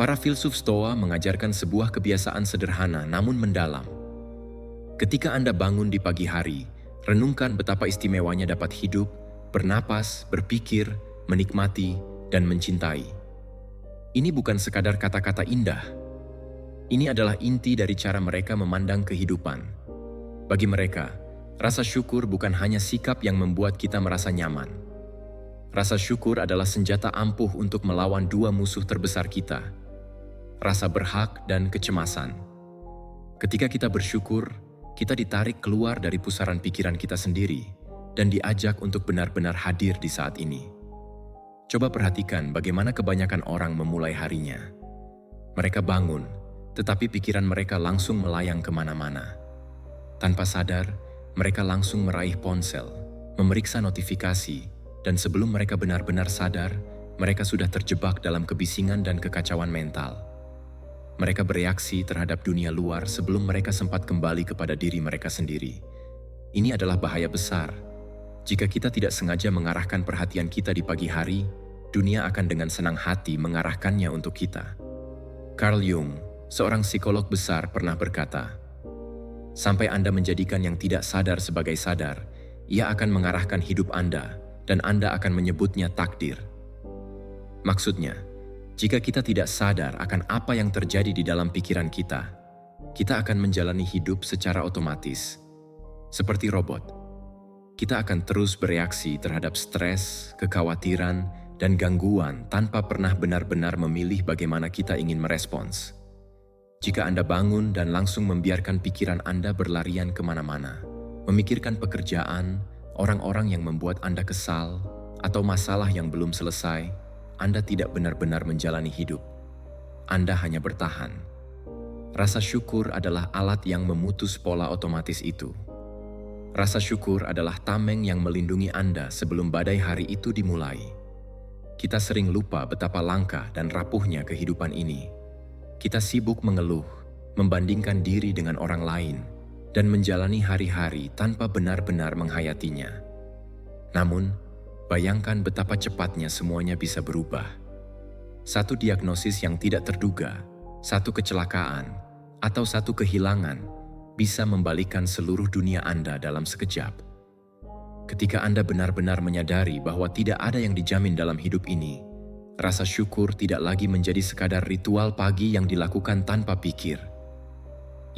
Para filsuf Stoa mengajarkan sebuah kebiasaan sederhana namun mendalam. Ketika Anda bangun di pagi hari, renungkan betapa istimewanya dapat hidup, bernapas, berpikir, menikmati, dan mencintai. Ini bukan sekadar kata-kata indah. Ini adalah inti dari cara mereka memandang kehidupan. Bagi mereka, rasa syukur bukan hanya sikap yang membuat kita merasa nyaman. Rasa syukur adalah senjata ampuh untuk melawan dua musuh terbesar kita, rasa berhak dan kecemasan. Ketika kita bersyukur, kita ditarik keluar dari pusaran pikiran kita sendiri dan diajak untuk benar-benar hadir di saat ini. Coba perhatikan bagaimana kebanyakan orang memulai harinya. Mereka bangun, tetapi pikiran mereka langsung melayang kemana-mana. Tanpa sadar, mereka langsung meraih ponsel, memeriksa notifikasi, dan sebelum mereka benar-benar sadar, mereka sudah terjebak dalam kebisingan dan kekacauan mental. Mereka bereaksi terhadap dunia luar sebelum mereka sempat kembali kepada diri mereka sendiri. Ini adalah bahaya besar. Jika kita tidak sengaja mengarahkan perhatian kita di pagi hari, dunia akan dengan senang hati mengarahkannya untuk kita. Carl Jung, seorang psikolog besar, pernah berkata, "Sampai Anda menjadikan yang tidak sadar sebagai sadar, ia akan mengarahkan hidup Anda, dan Anda akan menyebutnya takdir." Maksudnya, jika kita tidak sadar akan apa yang terjadi di dalam pikiran kita, kita akan menjalani hidup secara otomatis. Seperti robot, kita akan terus bereaksi terhadap stres, kekhawatiran, dan gangguan tanpa pernah benar-benar memilih bagaimana kita ingin merespons. Jika Anda bangun dan langsung membiarkan pikiran Anda berlarian kemana-mana, memikirkan pekerjaan, orang-orang yang membuat Anda kesal, atau masalah yang belum selesai, Anda tidak benar-benar menjalani hidup. Anda hanya bertahan. Rasa syukur adalah alat yang memutus pola otomatis itu. Rasa syukur adalah tameng yang melindungi Anda sebelum badai hari itu dimulai. Kita sering lupa betapa langka dan rapuhnya kehidupan ini. Kita sibuk mengeluh, membandingkan diri dengan orang lain, dan menjalani hari-hari tanpa benar-benar menghayatinya. Namun, bayangkan betapa cepatnya semuanya bisa berubah. Satu diagnosis yang tidak terduga, satu kecelakaan, atau satu kehilangan bisa membalikkan seluruh dunia Anda dalam sekejap. Ketika Anda benar-benar menyadari bahwa tidak ada yang dijamin dalam hidup ini, rasa syukur tidak lagi menjadi sekadar ritual pagi yang dilakukan tanpa pikir.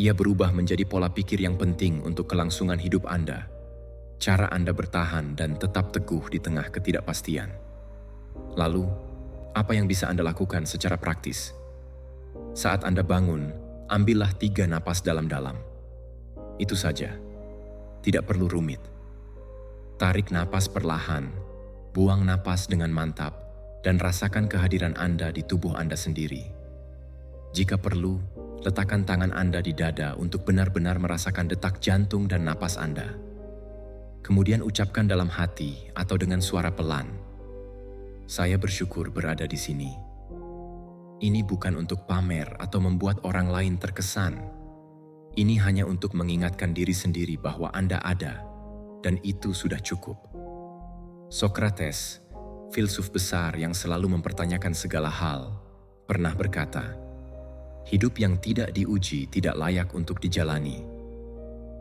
Ia berubah menjadi pola pikir yang penting untuk kelangsungan hidup Anda, cara Anda bertahan dan tetap teguh di tengah ketidakpastian. Lalu, apa yang bisa Anda lakukan secara praktis? Saat Anda bangun, ambillah 3 napas dalam-dalam. Itu saja. Tidak perlu rumit. Tarik napas perlahan, buang napas dengan mantap, dan rasakan kehadiran Anda di tubuh Anda sendiri. Jika perlu, letakkan tangan Anda di dada untuk benar-benar merasakan detak jantung dan napas Anda. Kemudian ucapkan dalam hati atau dengan suara pelan, "Saya bersyukur berada di sini." Ini bukan untuk pamer atau membuat orang lain terkesan. Ini hanya untuk mengingatkan diri sendiri bahwa Anda ada, dan itu sudah cukup. Socrates, filsuf besar yang selalu mempertanyakan segala hal, pernah berkata, "Hidup yang tidak diuji tidak layak untuk dijalani."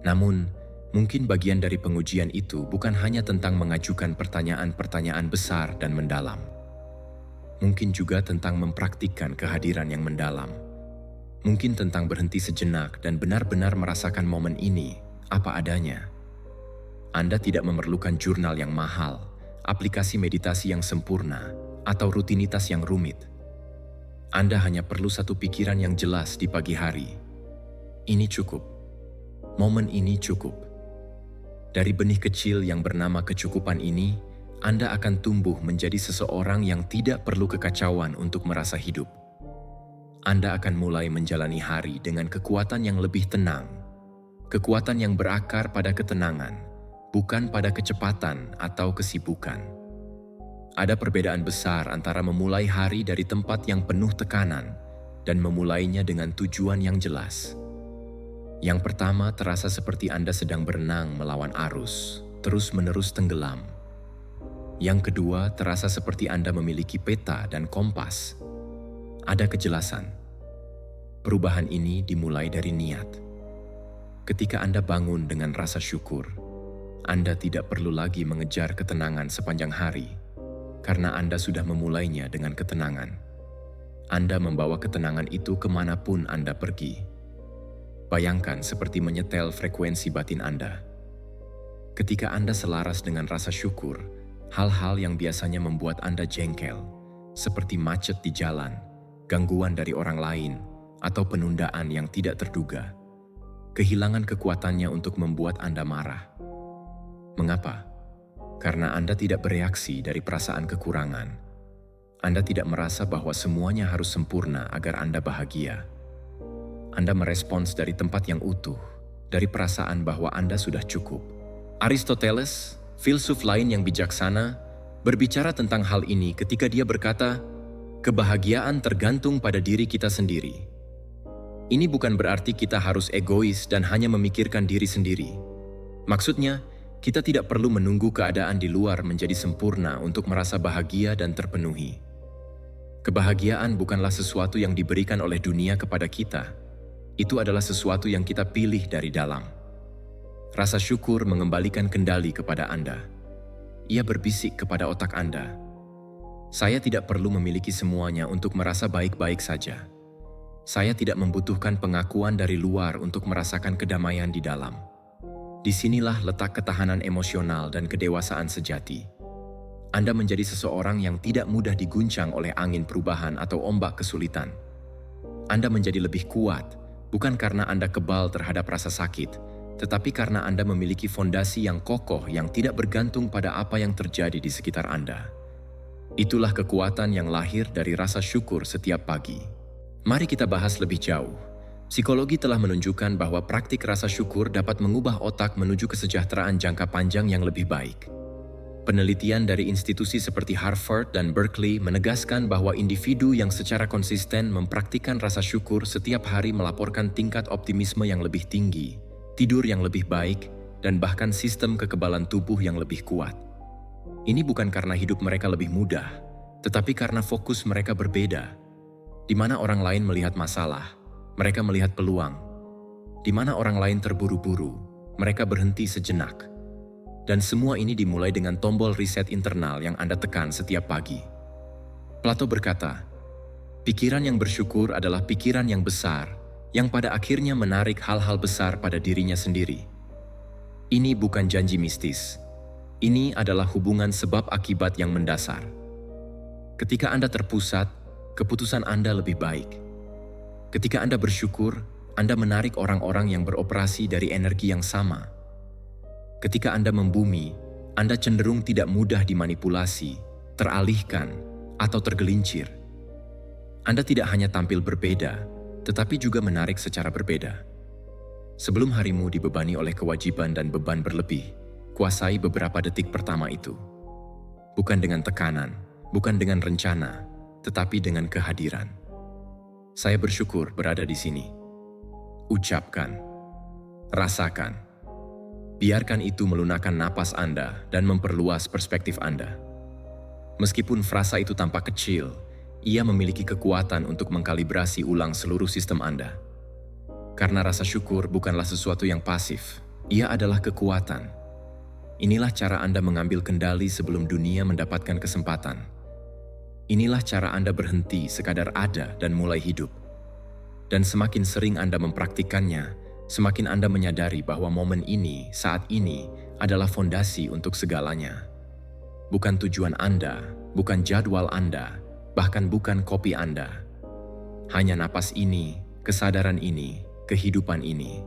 Namun, mungkin bagian dari pengujian itu bukan hanya tentang mengajukan pertanyaan-pertanyaan besar dan mendalam. Mungkin juga tentang mempraktikkan kehadiran yang mendalam. Mungkin tentang berhenti sejenak dan benar-benar merasakan momen ini apa adanya. Anda tidak memerlukan jurnal yang mahal, aplikasi meditasi yang sempurna, atau rutinitas yang rumit. Anda hanya perlu satu pikiran yang jelas di pagi hari. Ini cukup. Momen ini cukup. Dari benih kecil yang bernama kecukupan ini, Anda akan tumbuh menjadi seseorang yang tidak perlu kekacauan untuk merasa hidup. Anda akan mulai menjalani hari dengan kekuatan yang lebih tenang, kekuatan yang berakar pada ketenangan, bukan pada kecepatan atau kesibukan. Ada perbedaan besar antara memulai hari dari tempat yang penuh tekanan dan memulainya dengan tujuan yang jelas. Yang pertama terasa seperti Anda sedang berenang melawan arus, terus-menerus tenggelam. Yang kedua terasa seperti Anda memiliki peta dan kompas. Ada kejelasan. Perubahan ini dimulai dari niat. Ketika Anda bangun dengan rasa syukur, Anda tidak perlu lagi mengejar ketenangan sepanjang hari, karena Anda sudah memulainya dengan ketenangan. Anda membawa ketenangan itu kemanapun Anda pergi. Bayangkan seperti menyetel frekuensi batin Anda. Ketika Anda selaras dengan rasa syukur, hal-hal yang biasanya membuat Anda jengkel, seperti macet di jalan, gangguan dari orang lain, atau penundaan yang tidak terduga, kehilangan kekuatannya untuk membuat Anda marah. Mengapa? Karena Anda tidak bereaksi dari perasaan kekurangan. Anda tidak merasa bahwa semuanya harus sempurna agar Anda bahagia. Anda merespons dari tempat yang utuh, dari perasaan bahwa Anda sudah cukup. Aristoteles, filsuf lain yang bijaksana, berbicara tentang hal ini ketika dia berkata, kebahagiaan tergantung pada diri kita sendiri. Ini bukan berarti kita harus egois dan hanya memikirkan diri sendiri. Maksudnya, kita tidak perlu menunggu keadaan di luar menjadi sempurna untuk merasa bahagia dan terpenuhi. Kebahagiaan bukanlah sesuatu yang diberikan oleh dunia kepada kita. Itu adalah sesuatu yang kita pilih dari dalam. Rasa syukur mengembalikan kendali kepada Anda. Ia berbisik kepada otak Anda, saya tidak perlu memiliki semuanya untuk merasa baik-baik saja. Saya tidak membutuhkan pengakuan dari luar untuk merasakan kedamaian di dalam. Disinilah letak ketahanan emosional dan kedewasaan sejati. Anda menjadi seseorang yang tidak mudah diguncang oleh angin perubahan atau ombak kesulitan. Anda menjadi lebih kuat, bukan karena Anda kebal terhadap rasa sakit, tetapi karena Anda memiliki fondasi yang kokoh yang tidak bergantung pada apa yang terjadi di sekitar Anda. Itulah kekuatan yang lahir dari rasa syukur setiap pagi. Mari kita bahas lebih jauh. Psikologi telah menunjukkan bahwa praktik rasa syukur dapat mengubah otak menuju kesejahteraan jangka panjang yang lebih baik. Penelitian dari institusi seperti Harvard dan Berkeley menegaskan bahwa individu yang secara konsisten mempraktikkan rasa syukur setiap hari melaporkan tingkat optimisme yang lebih tinggi, tidur yang lebih baik, dan bahkan sistem kekebalan tubuh yang lebih kuat. Ini bukan karena hidup mereka lebih mudah, tetapi karena fokus mereka berbeda. Di mana orang lain melihat masalah, mereka melihat peluang. Di mana orang lain terburu-buru, mereka berhenti sejenak. Dan semua ini dimulai dengan tombol riset internal yang Anda tekan setiap pagi. Plato berkata, pikiran yang bersyukur adalah pikiran yang besar, yang pada akhirnya menarik hal-hal besar pada dirinya sendiri. Ini bukan janji mistis. Ini adalah hubungan sebab akibat yang mendasar. Ketika Anda terpusat, keputusan Anda lebih baik. Ketika Anda bersyukur, Anda menarik orang-orang yang beroperasi dari energi yang sama. Ketika Anda membumi, Anda cenderung tidak mudah dimanipulasi, teralihkan, atau tergelincir. Anda tidak hanya tampil berbeda, tetapi juga menarik secara berbeda. Sebelum harimu dibebani oleh kewajiban dan beban berlebih, kuasai beberapa detik pertama itu. Bukan dengan tekanan, bukan dengan rencana, tetapi dengan kehadiran. Saya bersyukur berada di sini. Ucapkan, rasakan. Biarkan itu melunakkan napas Anda dan memperluas perspektif Anda. Meskipun frasa itu tampak kecil, ia memiliki kekuatan untuk mengkalibrasi ulang seluruh sistem Anda. Karena rasa syukur bukanlah sesuatu yang pasif, ia adalah kekuatan. Inilah cara Anda mengambil kendali sebelum dunia mendapatkan kesempatan. Inilah cara Anda berhenti sekadar ada dan mulai hidup. Dan semakin sering Anda mempraktikkannya, semakin Anda menyadari bahwa momen ini, saat ini, adalah fondasi untuk segalanya. Bukan tujuan Anda, bukan jadwal Anda, bahkan bukan kopi Anda. Hanya napas ini, kesadaran ini, kehidupan ini.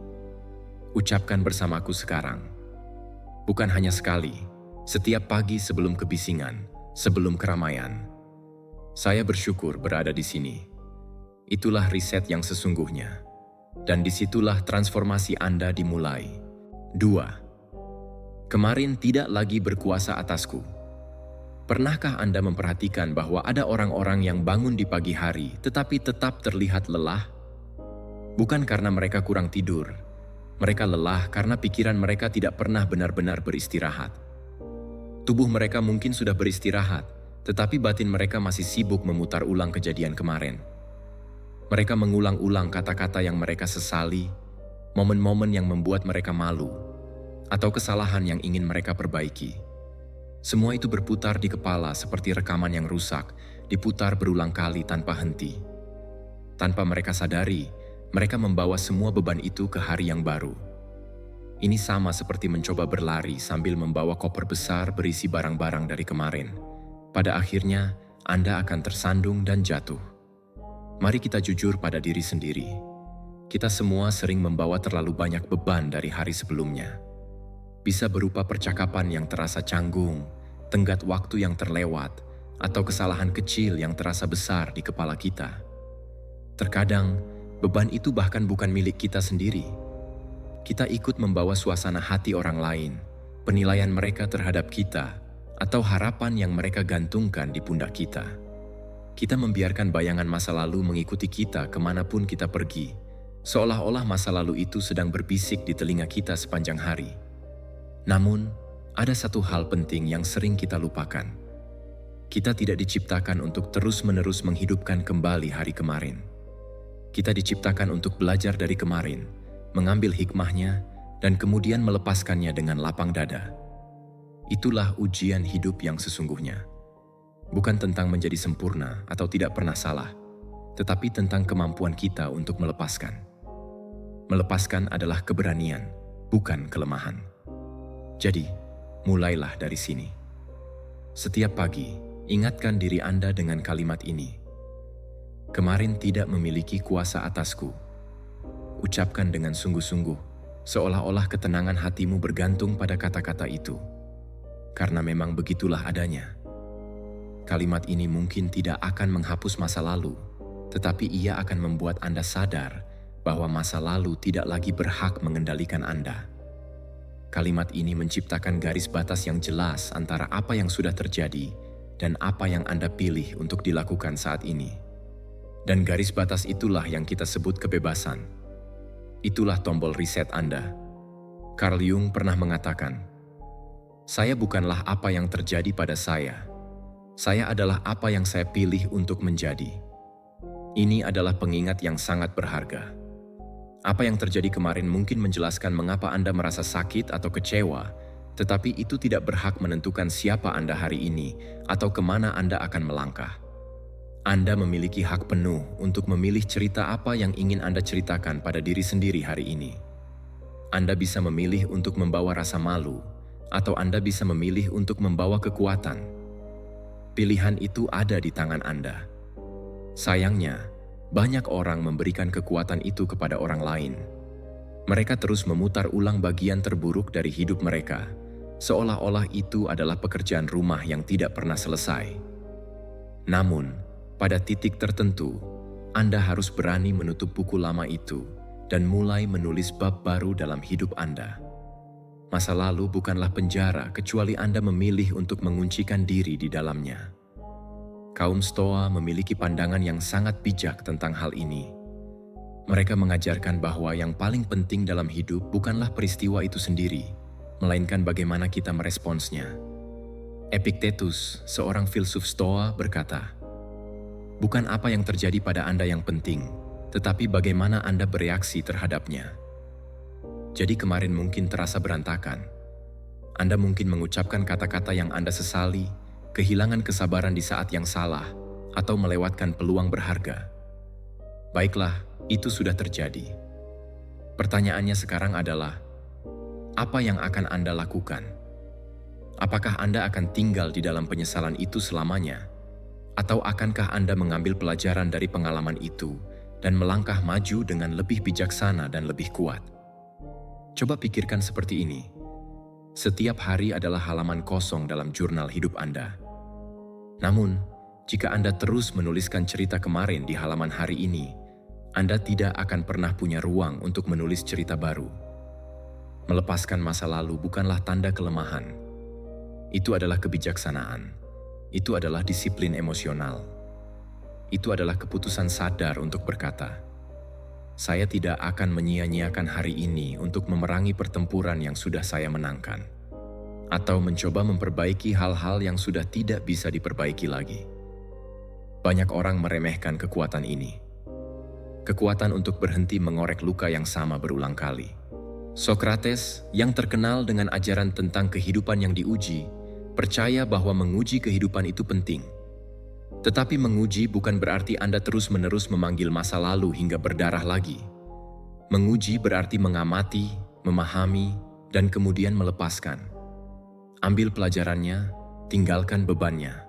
Ucapkan bersamaku sekarang. Bukan hanya sekali, setiap pagi sebelum kebisingan, sebelum keramaian. Saya bersyukur berada di sini. Itulah riset yang sesungguhnya. Dan disitulah transformasi Anda dimulai. 2. Kemarin tidak lagi berkuasa atasku. Pernahkah Anda memperhatikan bahwa ada orang-orang yang bangun di pagi hari tetapi tetap terlihat lelah? Bukan karena mereka kurang tidur. Mereka lelah karena pikiran mereka tidak pernah benar-benar beristirahat. Tubuh mereka mungkin sudah beristirahat, tetapi batin mereka masih sibuk memutar ulang kejadian kemarin. Mereka mengulang-ulang kata-kata yang mereka sesali, momen-momen yang membuat mereka malu, atau kesalahan yang ingin mereka perbaiki. Semua itu berputar di kepala seperti rekaman yang rusak, diputar berulang kali tanpa henti. Tanpa mereka sadari, mereka membawa semua beban itu ke hari yang baru. Ini sama seperti mencoba berlari sambil membawa koper besar berisi barang-barang dari kemarin. Pada akhirnya, Anda akan tersandung dan jatuh. Mari kita jujur pada diri sendiri. Kita semua sering membawa terlalu banyak beban dari hari sebelumnya. Bisa berupa percakapan yang terasa canggung, tenggat waktu yang terlewat, atau kesalahan kecil yang terasa besar di kepala kita. Terkadang, beban itu bahkan bukan milik kita sendiri. Kita ikut membawa suasana hati orang lain, penilaian mereka terhadap kita, atau harapan yang mereka gantungkan di pundak kita. Kita membiarkan bayangan masa lalu mengikuti kita kemanapun kita pergi, seolah-olah masa lalu itu sedang berbisik di telinga kita sepanjang hari. Namun, ada satu hal penting yang sering kita lupakan. Kita tidak diciptakan untuk terus-menerus menghidupkan kembali hari kemarin. Kita diciptakan untuk belajar dari kemarin, mengambil hikmahnya, dan kemudian melepaskannya dengan lapang dada. Itulah ujian hidup yang sesungguhnya. Bukan tentang menjadi sempurna atau tidak pernah salah, tetapi tentang kemampuan kita untuk melepaskan. Melepaskan adalah keberanian, bukan kelemahan. Jadi, mulailah dari sini. Setiap pagi, ingatkan diri Anda dengan kalimat ini. Kemarin tidak memiliki kuasa atasku. Ucapkan dengan sungguh-sungguh, seolah-olah ketenangan hatimu bergantung pada kata-kata itu. Karena memang begitulah adanya. Kalimat ini mungkin tidak akan menghapus masa lalu, tetapi ia akan membuat Anda sadar bahwa masa lalu tidak lagi berhak mengendalikan Anda. Kalimat ini menciptakan garis batas yang jelas antara apa yang sudah terjadi dan apa yang Anda pilih untuk dilakukan saat ini. Dan garis batas itulah yang kita sebut kebebasan. Itulah tombol reset Anda. Carl Jung pernah mengatakan, "Saya bukanlah apa yang terjadi pada saya. Saya adalah apa yang saya pilih untuk menjadi." Ini adalah pengingat yang sangat berharga. Apa yang terjadi kemarin mungkin menjelaskan mengapa Anda merasa sakit atau kecewa, tetapi itu tidak berhak menentukan siapa Anda hari ini atau kemana Anda akan melangkah. Anda memiliki hak penuh untuk memilih cerita apa yang ingin Anda ceritakan pada diri sendiri hari ini. Anda bisa memilih untuk membawa rasa malu, atau Anda bisa memilih untuk membawa kekuatan. Pilihan itu ada di tangan Anda. Sayangnya, banyak orang memberikan kekuatan itu kepada orang lain. Mereka terus memutar ulang bagian terburuk dari hidup mereka, seolah-olah itu adalah pekerjaan rumah yang tidak pernah selesai. Namun, pada titik tertentu, Anda harus berani menutup buku lama itu dan mulai menulis bab baru dalam hidup Anda. Masa lalu bukanlah penjara kecuali Anda memilih untuk menguncikan diri di dalamnya. Kaum Stoa memiliki pandangan yang sangat bijak tentang hal ini. Mereka mengajarkan bahwa yang paling penting dalam hidup bukanlah peristiwa itu sendiri, melainkan bagaimana kita meresponsnya. Epictetus, seorang filsuf Stoa, berkata, "Bukan apa yang terjadi pada Anda yang penting, tetapi bagaimana Anda bereaksi terhadapnya." Jadi kemarin mungkin terasa berantakan. Anda mungkin mengucapkan kata-kata yang Anda sesali, kehilangan kesabaran di saat yang salah, atau melewatkan peluang berharga. Baiklah, itu sudah terjadi. Pertanyaannya sekarang adalah, apa yang akan Anda lakukan? Apakah Anda akan tinggal di dalam penyesalan itu selamanya? Atau akankah Anda mengambil pelajaran dari pengalaman itu dan melangkah maju dengan lebih bijaksana dan lebih kuat? Coba pikirkan seperti ini. Setiap hari adalah halaman kosong dalam jurnal hidup Anda. Namun, jika Anda terus menuliskan cerita kemarin di halaman hari ini, Anda tidak akan pernah punya ruang untuk menulis cerita baru. Melepaskan masa lalu bukanlah tanda kelemahan. Itu adalah kebijaksanaan. Itu adalah disiplin emosional. Itu adalah keputusan sadar untuk berkata, "Saya tidak akan menyia-nyiakan hari ini untuk memerangi pertempuran yang sudah saya menangkan, atau mencoba memperbaiki hal-hal yang sudah tidak bisa diperbaiki lagi." Banyak orang meremehkan kekuatan ini. kekuatan untuk berhenti mengorek luka yang sama berulang kali. Sokrates, yang terkenal dengan ajaran tentang kehidupan yang diuji, percaya bahwa menguji kehidupan itu penting. Tetapi menguji bukan berarti Anda terus-menerus memanggil masa lalu hingga berdarah lagi. Menguji berarti mengamati, memahami, dan kemudian melepaskan. Ambil pelajarannya, tinggalkan bebannya.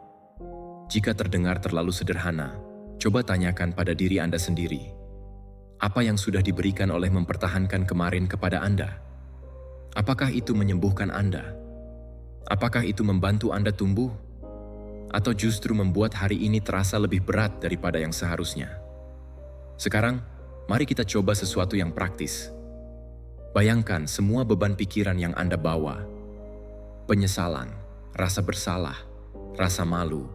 Jika terdengar terlalu sederhana, coba tanyakan pada diri Anda sendiri. Apa yang sudah diberikan oleh mempertahankan kemarin kepada Anda? Apakah itu menyembuhkan Anda? Apakah itu membantu Anda tumbuh? Atau justru membuat hari ini terasa lebih berat daripada yang seharusnya? Sekarang, mari kita coba sesuatu yang praktis. Bayangkan semua beban pikiran yang Anda bawa. Penyesalan, rasa bersalah, rasa malu,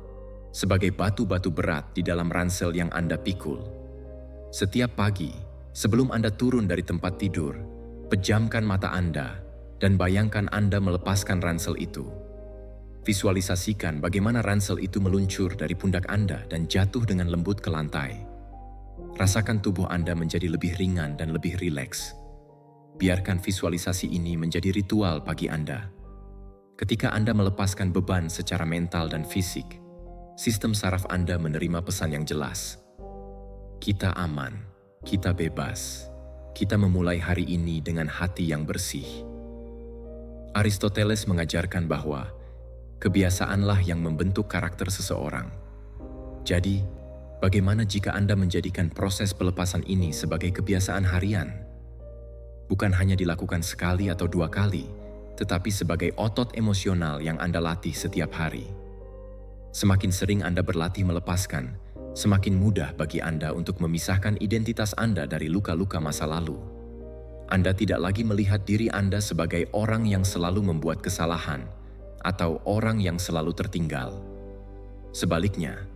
sebagai batu-batu berat di dalam ransel yang Anda pikul. Setiap pagi, sebelum Anda turun dari tempat tidur, pejamkan mata Anda dan bayangkan Anda melepaskan ransel itu. Visualisasikan bagaimana ransel itu meluncur dari pundak Anda dan jatuh dengan lembut ke lantai. Rasakan tubuh Anda menjadi lebih ringan dan lebih rileks. Biarkan visualisasi ini menjadi ritual pagi Anda. Ketika Anda melepaskan beban secara mental dan fisik, sistem saraf Anda menerima pesan yang jelas. Kita aman, kita bebas, kita memulai hari ini dengan hati yang bersih. Aristoteles mengajarkan bahwa kebiasaanlah yang membentuk karakter seseorang. Jadi, bagaimana jika Anda menjadikan proses pelepasan ini sebagai kebiasaan harian? Bukan hanya dilakukan sekali atau 2 kali, tetapi sebagai otot emosional yang Anda latih setiap hari. Semakin sering Anda berlatih melepaskan, semakin mudah bagi Anda untuk memisahkan identitas Anda dari luka-luka masa lalu. Anda tidak lagi melihat diri Anda sebagai orang yang selalu membuat kesalahan, atau orang yang selalu tertinggal. Sebaliknya,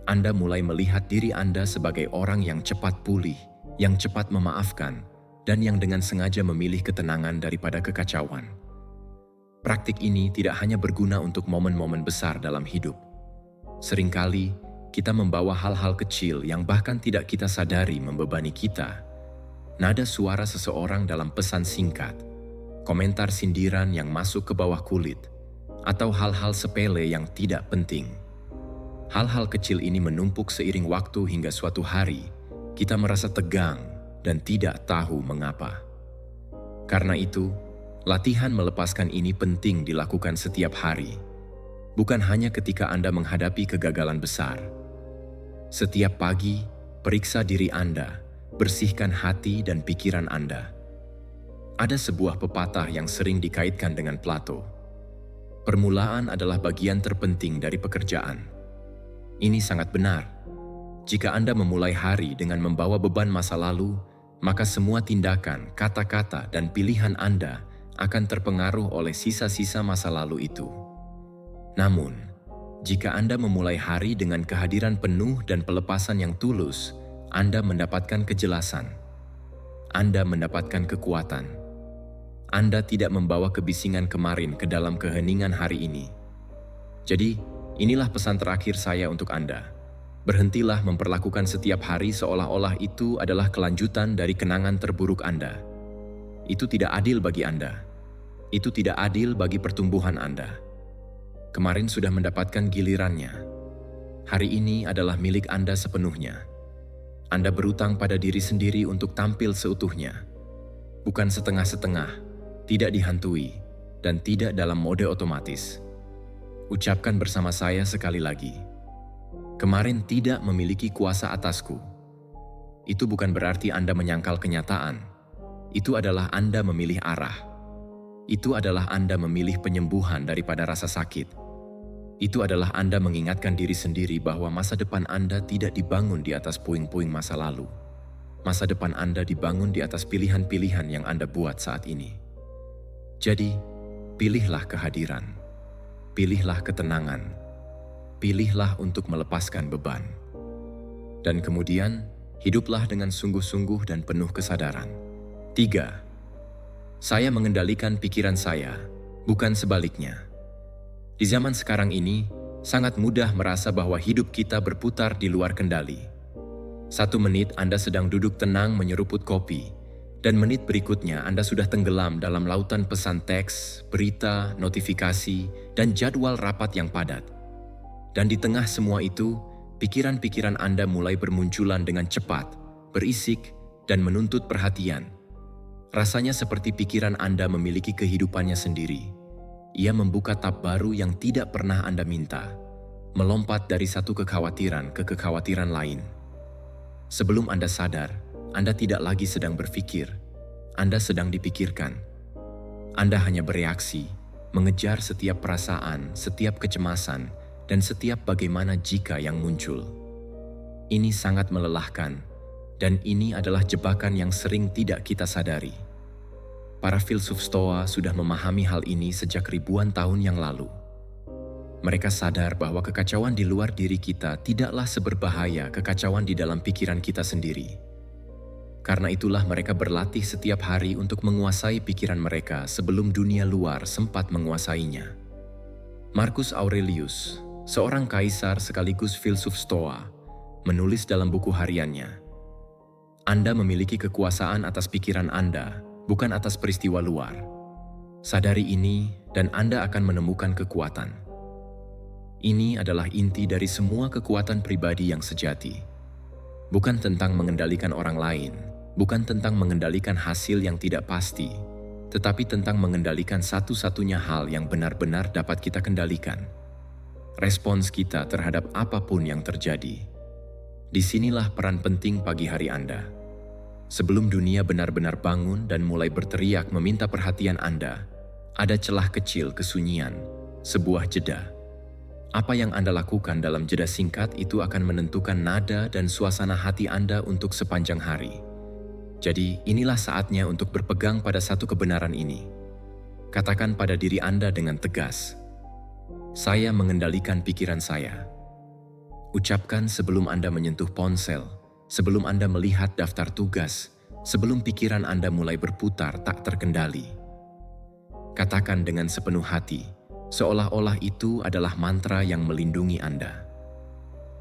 Anda mulai melihat diri Anda sebagai orang yang cepat pulih, yang cepat memaafkan, dan yang dengan sengaja memilih ketenangan daripada kekacauan. Praktik ini tidak hanya berguna untuk momen-momen besar dalam hidup. Seringkali, kita membawa hal-hal kecil yang bahkan tidak kita sadari membebani kita. Nada suara seseorang dalam pesan singkat, komentar sindiran yang masuk ke bawah kulit, atau hal-hal sepele yang tidak penting. Hal-hal kecil ini menumpuk seiring waktu hingga suatu hari, kita merasa tegang dan tidak tahu mengapa. Karena itu, latihan melepaskan ini penting dilakukan setiap hari, bukan hanya ketika Anda menghadapi kegagalan besar. Setiap pagi, periksa diri Anda, bersihkan hati dan pikiran Anda. Ada sebuah pepatah yang sering dikaitkan dengan Plato. Permulaan adalah bagian terpenting dari pekerjaan. Ini sangat benar. Jika Anda memulai hari dengan membawa beban masa lalu, maka semua tindakan, kata-kata, dan pilihan Anda akan terpengaruh oleh sisa-sisa masa lalu itu. Namun, jika Anda memulai hari dengan kehadiran penuh dan pelepasan yang tulus, Anda mendapatkan kejelasan. Anda mendapatkan kekuatan. Anda tidak membawa kebisingan kemarin ke dalam keheningan hari ini. Jadi, inilah pesan terakhir saya untuk Anda. Berhentilah memperlakukan setiap hari seolah-olah itu adalah kelanjutan dari kenangan terburuk Anda. Itu tidak adil bagi Anda. Itu tidak adil bagi pertumbuhan Anda. Kemarin sudah mendapatkan gilirannya. Hari ini adalah milik Anda sepenuhnya. Anda berutang pada diri sendiri untuk tampil seutuhnya. Bukan setengah-setengah, tidak dihantui, dan tidak dalam mode otomatis. Ucapkan bersama saya sekali lagi. Kemarin tidak memiliki kuasa atasku. Itu bukan berarti Anda menyangkal kenyataan. Itu adalah Anda memilih arah. Itu adalah Anda memilih penyembuhan daripada rasa sakit. Itu adalah Anda mengingatkan diri sendiri bahwa masa depan Anda tidak dibangun di atas puing-puing masa lalu. Masa depan Anda dibangun di atas pilihan-pilihan yang Anda buat saat ini. Jadi, pilihlah kehadiran, pilihlah ketenangan, pilihlah untuk melepaskan beban. Dan kemudian, hiduplah dengan sungguh-sungguh dan penuh kesadaran. 3. Saya mengendalikan pikiran saya, bukan sebaliknya. Di zaman sekarang ini, sangat mudah merasa bahwa hidup kita berputar di luar kendali. 1 menit Anda sedang duduk tenang menyeruput kopi, dan menit berikutnya Anda sudah tenggelam dalam lautan pesan teks, berita, notifikasi, dan jadwal rapat yang padat. Dan di tengah semua itu, pikiran-pikiran Anda mulai bermunculan dengan cepat, berisik, dan menuntut perhatian. Rasanya seperti pikiran Anda memiliki kehidupannya sendiri. Ia membuka tab baru yang tidak pernah Anda minta, melompat dari satu kekhawatiran ke kekhawatiran lain. Sebelum Anda sadar, Anda tidak lagi sedang berpikir, Anda sedang dipikirkan. Anda hanya bereaksi, mengejar setiap perasaan, setiap kecemasan, dan setiap bagaimana jika yang muncul. Ini sangat melelahkan, dan ini adalah jebakan yang sering tidak kita sadari. Para filsuf Stoa sudah memahami hal ini sejak ribuan tahun yang lalu. Mereka sadar bahwa kekacauan di luar diri kita tidaklah seberbahaya kekacauan di dalam pikiran kita sendiri. Karena itulah mereka berlatih setiap hari untuk menguasai pikiran mereka sebelum dunia luar sempat menguasainya. Marcus Aurelius, seorang kaisar sekaligus filsuf Stoa, menulis dalam buku hariannya, "Anda memiliki kekuasaan atas pikiran Anda, bukan atas peristiwa luar. Sadari ini dan Anda akan menemukan kekuatan." Ini adalah inti dari semua kekuatan pribadi yang sejati. Bukan tentang mengendalikan orang lain, bukan tentang mengendalikan hasil yang tidak pasti, tetapi tentang mengendalikan satu-satunya hal yang benar-benar dapat kita kendalikan. Respons kita terhadap apapun yang terjadi. Disinilah peran penting pagi hari Anda. Sebelum dunia benar-benar bangun dan mulai berteriak meminta perhatian Anda, ada celah kecil kesunyian, sebuah jeda. Apa yang Anda lakukan dalam jeda singkat itu akan menentukan nada dan suasana hati Anda untuk sepanjang hari. Jadi, inilah saatnya untuk berpegang pada satu kebenaran ini. Katakan pada diri Anda dengan tegas, "Saya mengendalikan pikiran saya." Ucapkan sebelum Anda menyentuh ponsel, sebelum Anda melihat daftar tugas, sebelum pikiran Anda mulai berputar tak terkendali. Katakan dengan sepenuh hati, seolah-olah itu adalah mantra yang melindungi Anda.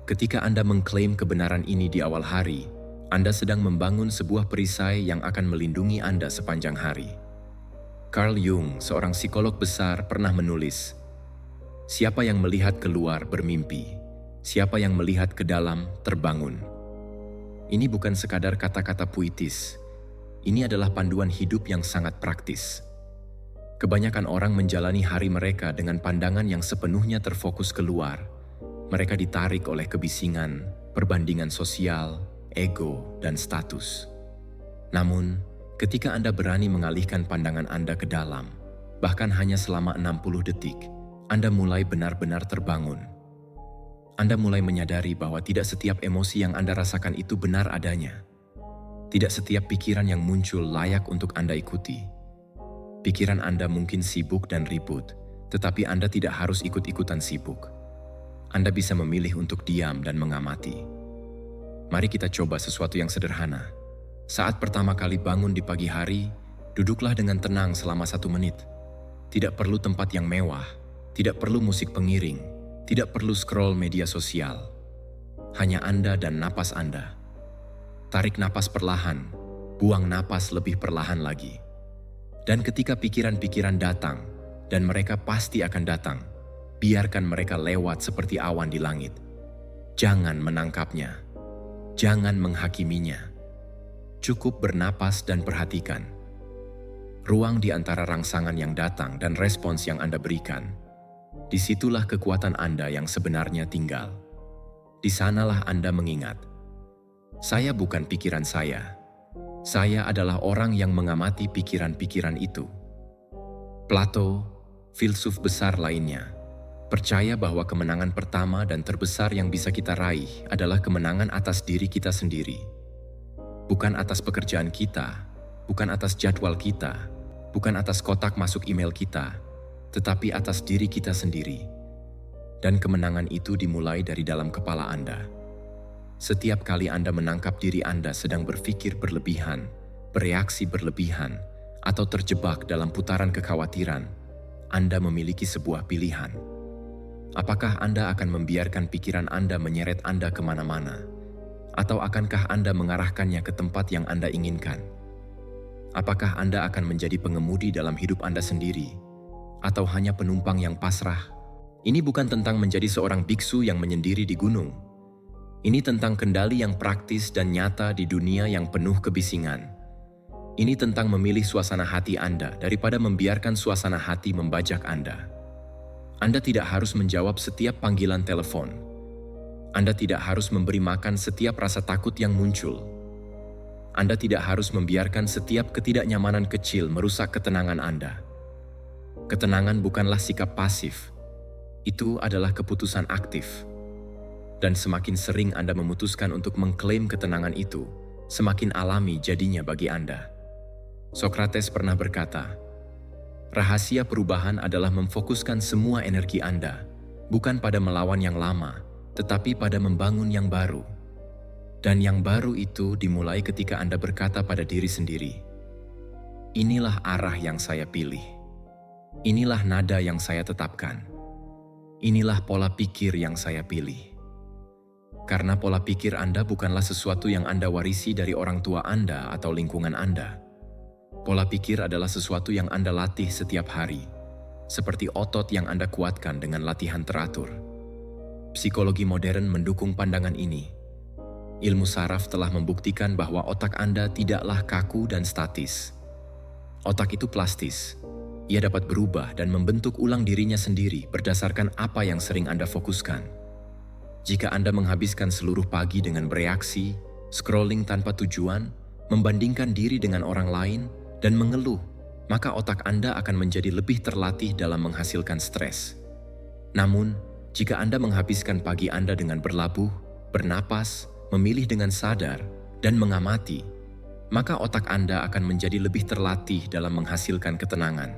Ketika Anda mengklaim kebenaran ini di awal hari, Anda sedang membangun sebuah perisai yang akan melindungi Anda sepanjang hari. Carl Jung, seorang psikolog besar, pernah menulis, "Siapa yang melihat keluar bermimpi, siapa yang melihat ke dalam terbangun." Ini bukan sekadar kata-kata puitis, ini adalah panduan hidup yang sangat praktis. Kebanyakan orang menjalani hari mereka dengan pandangan yang sepenuhnya terfokus keluar. Mereka ditarik oleh kebisingan, perbandingan sosial, ego, dan status. Namun, ketika Anda berani mengalihkan pandangan Anda ke dalam, bahkan hanya selama 60 detik, Anda mulai benar-benar terbangun. Anda mulai menyadari bahwa tidak setiap emosi yang Anda rasakan itu benar adanya. Tidak setiap pikiran yang muncul layak untuk Anda ikuti. Pikiran Anda mungkin sibuk dan ribut, tetapi Anda tidak harus ikut-ikutan sibuk. Anda bisa memilih untuk diam dan mengamati. Mari kita coba sesuatu yang sederhana. Saat pertama kali bangun di pagi hari, duduklah dengan tenang selama 1 menit. Tidak perlu tempat yang mewah, tidak perlu musik pengiring, tidak perlu scroll media sosial. Hanya Anda dan napas Anda. Tarik napas perlahan, buang napas lebih perlahan lagi. Dan ketika pikiran-pikiran datang, dan mereka pasti akan datang, biarkan mereka lewat seperti awan di langit. Jangan menangkapnya. Jangan menghakiminya. Cukup bernapas dan perhatikan. Ruang di antara rangsangan yang datang dan respons yang Anda berikan. Disitulah kekuatan Anda yang sebenarnya tinggal. Di sanalah Anda mengingat, "Saya bukan pikiran saya. Saya adalah orang yang mengamati pikiran-pikiran itu." Plato, filsuf besar lainnya, percaya bahwa kemenangan pertama dan terbesar yang bisa kita raih adalah kemenangan atas diri kita sendiri. Bukan atas pekerjaan kita, bukan atas jadwal kita, bukan atas kotak masuk email kita, tetapi atas diri kita sendiri. Dan kemenangan itu dimulai dari dalam kepala Anda. Setiap kali Anda menangkap diri Anda sedang berpikir berlebihan, bereaksi berlebihan, atau terjebak dalam putaran kekhawatiran, Anda memiliki sebuah pilihan. Apakah Anda akan membiarkan pikiran Anda menyeret Anda kemana-mana? Atau akankah Anda mengarahkannya ke tempat yang Anda inginkan? Apakah Anda akan menjadi pengemudi dalam hidup Anda sendiri? Atau hanya penumpang yang pasrah? Ini bukan tentang menjadi seorang biksu yang menyendiri di gunung. Ini tentang kendali yang praktis dan nyata di dunia yang penuh kebisingan. Ini tentang memilih suasana hati Anda daripada membiarkan suasana hati membajak Anda. Anda tidak harus menjawab setiap panggilan telepon. Anda tidak harus memberi makan setiap rasa takut yang muncul. Anda tidak harus membiarkan setiap ketidaknyamanan kecil merusak ketenangan Anda. Ketenangan bukanlah sikap pasif. Itu adalah keputusan aktif. Dan semakin sering Anda memutuskan untuk mengklaim ketenangan itu, semakin alami jadinya bagi Anda. Sokrates pernah berkata, "Rahasia perubahan adalah memfokuskan semua energi Anda, bukan pada melawan yang lama, tetapi pada membangun yang baru." Dan yang baru itu dimulai ketika Anda berkata pada diri sendiri, "Inilah arah yang saya pilih. Inilah nada yang saya tetapkan. Inilah pola pikir yang saya pilih." Karena pola pikir Anda bukanlah sesuatu yang Anda warisi dari orang tua Anda atau lingkungan Anda. Pola pikir adalah sesuatu yang Anda latih setiap hari, seperti otot yang Anda kuatkan dengan latihan teratur. Psikologi modern mendukung pandangan ini. Ilmu saraf telah membuktikan bahwa otak Anda tidaklah kaku dan statis. Otak itu plastis. Ia dapat berubah dan membentuk ulang dirinya sendiri berdasarkan apa yang sering Anda fokuskan. Jika Anda menghabiskan seluruh pagi dengan bereaksi, scrolling tanpa tujuan, membandingkan diri dengan orang lain, dan mengeluh, maka otak Anda akan menjadi lebih terlatih dalam menghasilkan stres. Namun, jika Anda menghabiskan pagi Anda dengan berlabuh, bernapas, memilih dengan sadar, dan mengamati, maka otak Anda akan menjadi lebih terlatih dalam menghasilkan ketenangan.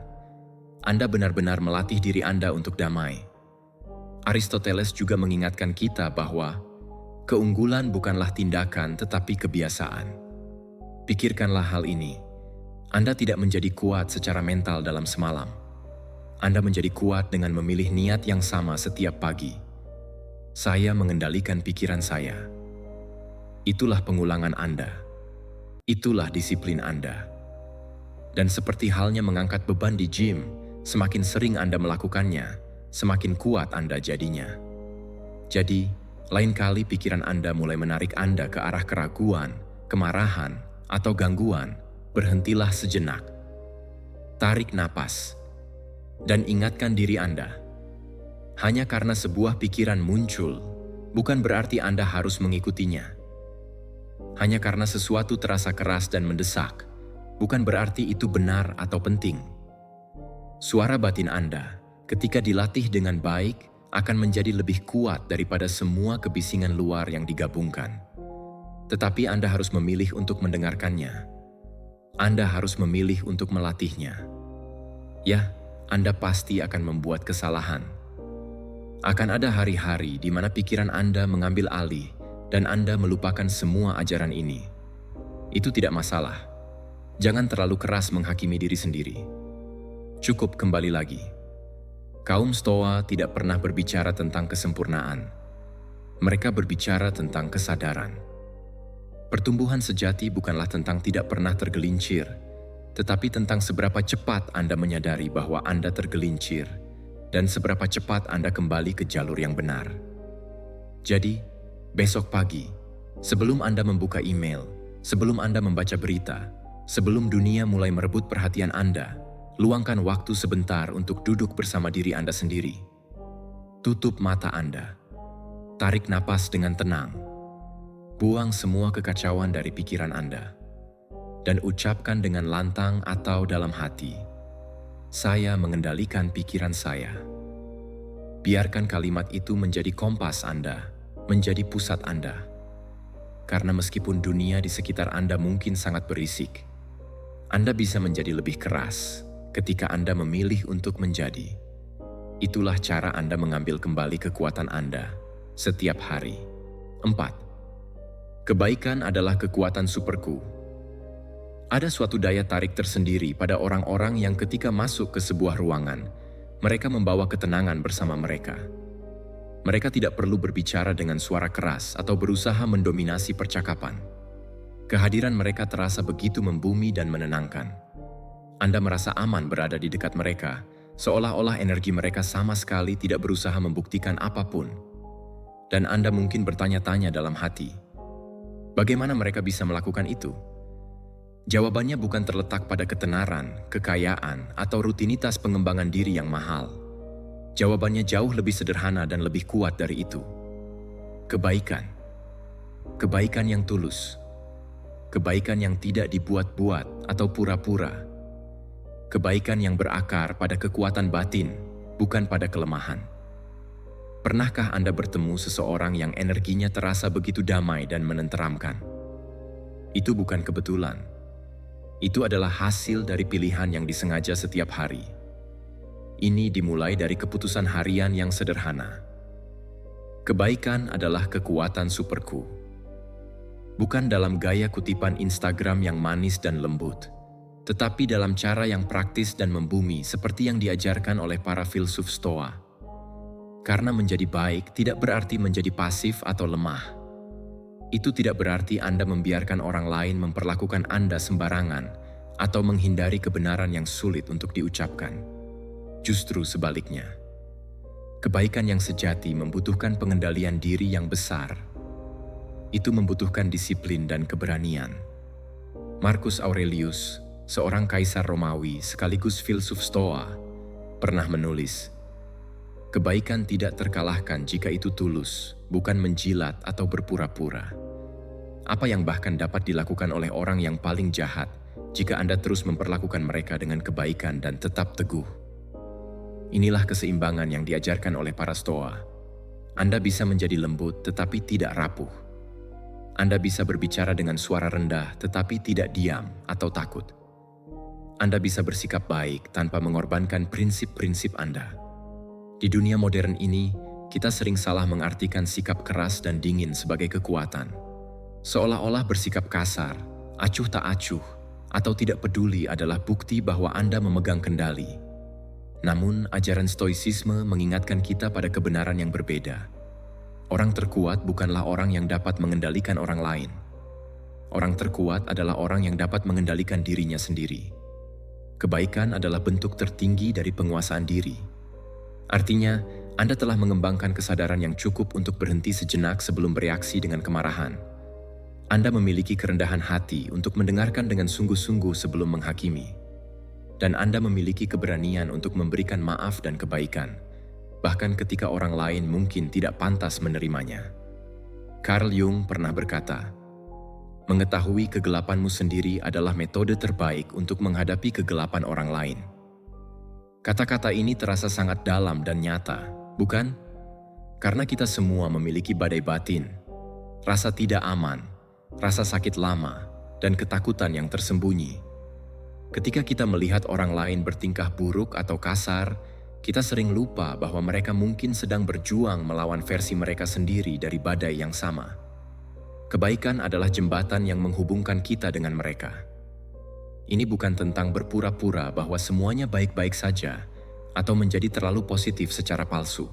Anda benar-benar melatih diri Anda untuk damai. Aristoteles juga mengingatkan kita bahwa keunggulan bukanlah tindakan tetapi kebiasaan. Pikirkanlah hal ini. Anda tidak menjadi kuat secara mental dalam semalam. Anda menjadi kuat dengan memilih niat yang sama setiap pagi. Saya mengendalikan pikiran saya. Itulah pengulangan Anda. Itulah disiplin Anda. Dan seperti halnya mengangkat beban di gym, semakin sering Anda melakukannya, semakin kuat Anda jadinya. Jadi, lain kali pikiran Anda mulai menarik Anda ke arah keraguan, kemarahan, atau gangguan, berhentilah sejenak. Tarik napas. Dan ingatkan diri Anda, hanya karena sebuah pikiran muncul, bukan berarti Anda harus mengikutinya. Hanya karena sesuatu terasa keras dan mendesak, bukan berarti itu benar atau penting. Suara batin Anda, ketika dilatih dengan baik, akan menjadi lebih kuat daripada semua kebisingan luar yang digabungkan. Tetapi Anda harus memilih untuk mendengarkannya. Anda harus memilih untuk melatihnya. Ya, Anda pasti akan membuat kesalahan. Akan ada hari-hari di mana pikiran Anda mengambil alih dan Anda melupakan semua ajaran ini. Itu tidak masalah. Jangan terlalu keras menghakimi diri sendiri. Cukup kembali lagi. Kaum Stoa tidak pernah berbicara tentang kesempurnaan. Mereka berbicara tentang kesadaran. Pertumbuhan sejati bukanlah tentang tidak pernah tergelincir, tetapi tentang seberapa cepat Anda menyadari bahwa Anda tergelincir dan seberapa cepat Anda kembali ke jalur yang benar. Jadi, besok pagi, sebelum Anda membuka email, sebelum Anda membaca berita, sebelum dunia mulai merebut perhatian Anda, luangkan waktu sebentar untuk duduk bersama diri Anda sendiri. Tutup mata Anda. Tarik napas dengan tenang. Buang semua kekacauan dari pikiran Anda. Dan ucapkan dengan lantang atau dalam hati, "Saya mengendalikan pikiran saya." Biarkan kalimat itu menjadi kompas Anda, menjadi pusat Anda. Karena meskipun dunia di sekitar Anda mungkin sangat berisik, Anda bisa menjadi lebih keras ketika Anda memilih untuk menjadi. Itulah cara Anda mengambil kembali kekuatan Anda setiap hari. 4. Kebaikan adalah kekuatan superku. Ada suatu daya tarik tersendiri pada orang-orang yang ketika masuk ke sebuah ruangan, mereka membawa ketenangan bersama mereka. Mereka tidak perlu berbicara dengan suara keras atau berusaha mendominasi percakapan. Kehadiran mereka terasa begitu membumi dan menenangkan. Anda merasa aman berada di dekat mereka, seolah-olah energi mereka sama sekali tidak berusaha membuktikan apapun. Dan Anda mungkin bertanya-tanya dalam hati, bagaimana mereka bisa melakukan itu? Jawabannya bukan terletak pada ketenaran, kekayaan, atau rutinitas pengembangan diri yang mahal. Jawabannya jauh lebih sederhana dan lebih kuat dari itu. Kebaikan. Kebaikan yang tulus. Kebaikan yang tidak dibuat-buat atau pura-pura. Kebaikan yang berakar pada kekuatan batin, bukan pada kelemahan. Pernahkah Anda bertemu seseorang yang energinya terasa begitu damai dan menenteramkan? Itu bukan kebetulan. Itu adalah hasil dari pilihan yang disengaja setiap hari. Ini dimulai dari keputusan harian yang sederhana. Kebaikan adalah kekuatan superku. Bukan dalam gaya kutipan Instagram yang manis dan lembut, tetapi dalam cara yang praktis dan membumi seperti yang diajarkan oleh para filsuf Stoa. Karena menjadi baik tidak berarti menjadi pasif atau lemah. Itu tidak berarti Anda membiarkan orang lain memperlakukan Anda sembarangan atau menghindari kebenaran yang sulit untuk diucapkan. Justru sebaliknya. Kebaikan yang sejati membutuhkan pengendalian diri yang besar. Itu membutuhkan disiplin dan keberanian. Marcus Aurelius, seorang kaisar Romawi sekaligus filsuf Stoa, pernah menulis, kebaikan tidak terkalahkan jika itu tulus, bukan menjilat atau berpura-pura. Apa yang bahkan dapat dilakukan oleh orang yang paling jahat jika Anda terus memperlakukan mereka dengan kebaikan dan tetap teguh. Inilah keseimbangan yang diajarkan oleh para Stoa. Anda bisa menjadi lembut tetapi tidak rapuh. Anda bisa berbicara dengan suara rendah tetapi tidak diam atau takut. Anda bisa bersikap baik tanpa mengorbankan prinsip-prinsip Anda. Di dunia modern ini, kita sering salah mengartikan sikap keras dan dingin sebagai kekuatan. Seolah-olah bersikap kasar, acuh tak acuh, atau tidak peduli adalah bukti bahwa Anda memegang kendali. Namun, ajaran Stoicisme mengingatkan kita pada kebenaran yang berbeda. Orang terkuat bukanlah orang yang dapat mengendalikan orang lain. Orang terkuat adalah orang yang dapat mengendalikan dirinya sendiri. Kebaikan adalah bentuk tertinggi dari penguasaan diri. Artinya, Anda telah mengembangkan kesadaran yang cukup untuk berhenti sejenak sebelum bereaksi dengan kemarahan. Anda memiliki kerendahan hati untuk mendengarkan dengan sungguh-sungguh sebelum menghakimi. Dan Anda memiliki keberanian untuk memberikan maaf dan kebaikan, bahkan ketika orang lain mungkin tidak pantas menerimanya. Carl Jung pernah berkata, mengetahui kegelapanmu sendiri adalah metode terbaik untuk menghadapi kegelapan orang lain. Kata-kata ini terasa sangat dalam dan nyata, bukan? Karena kita semua memiliki badai batin, rasa tidak aman, rasa sakit lama, dan ketakutan yang tersembunyi. Ketika kita melihat orang lain bertingkah buruk atau kasar, kita sering lupa bahwa mereka mungkin sedang berjuang melawan versi mereka sendiri dari badai yang sama. Kebaikan adalah jembatan yang menghubungkan kita dengan mereka. Ini bukan tentang berpura-pura bahwa semuanya baik-baik saja atau menjadi terlalu positif secara palsu.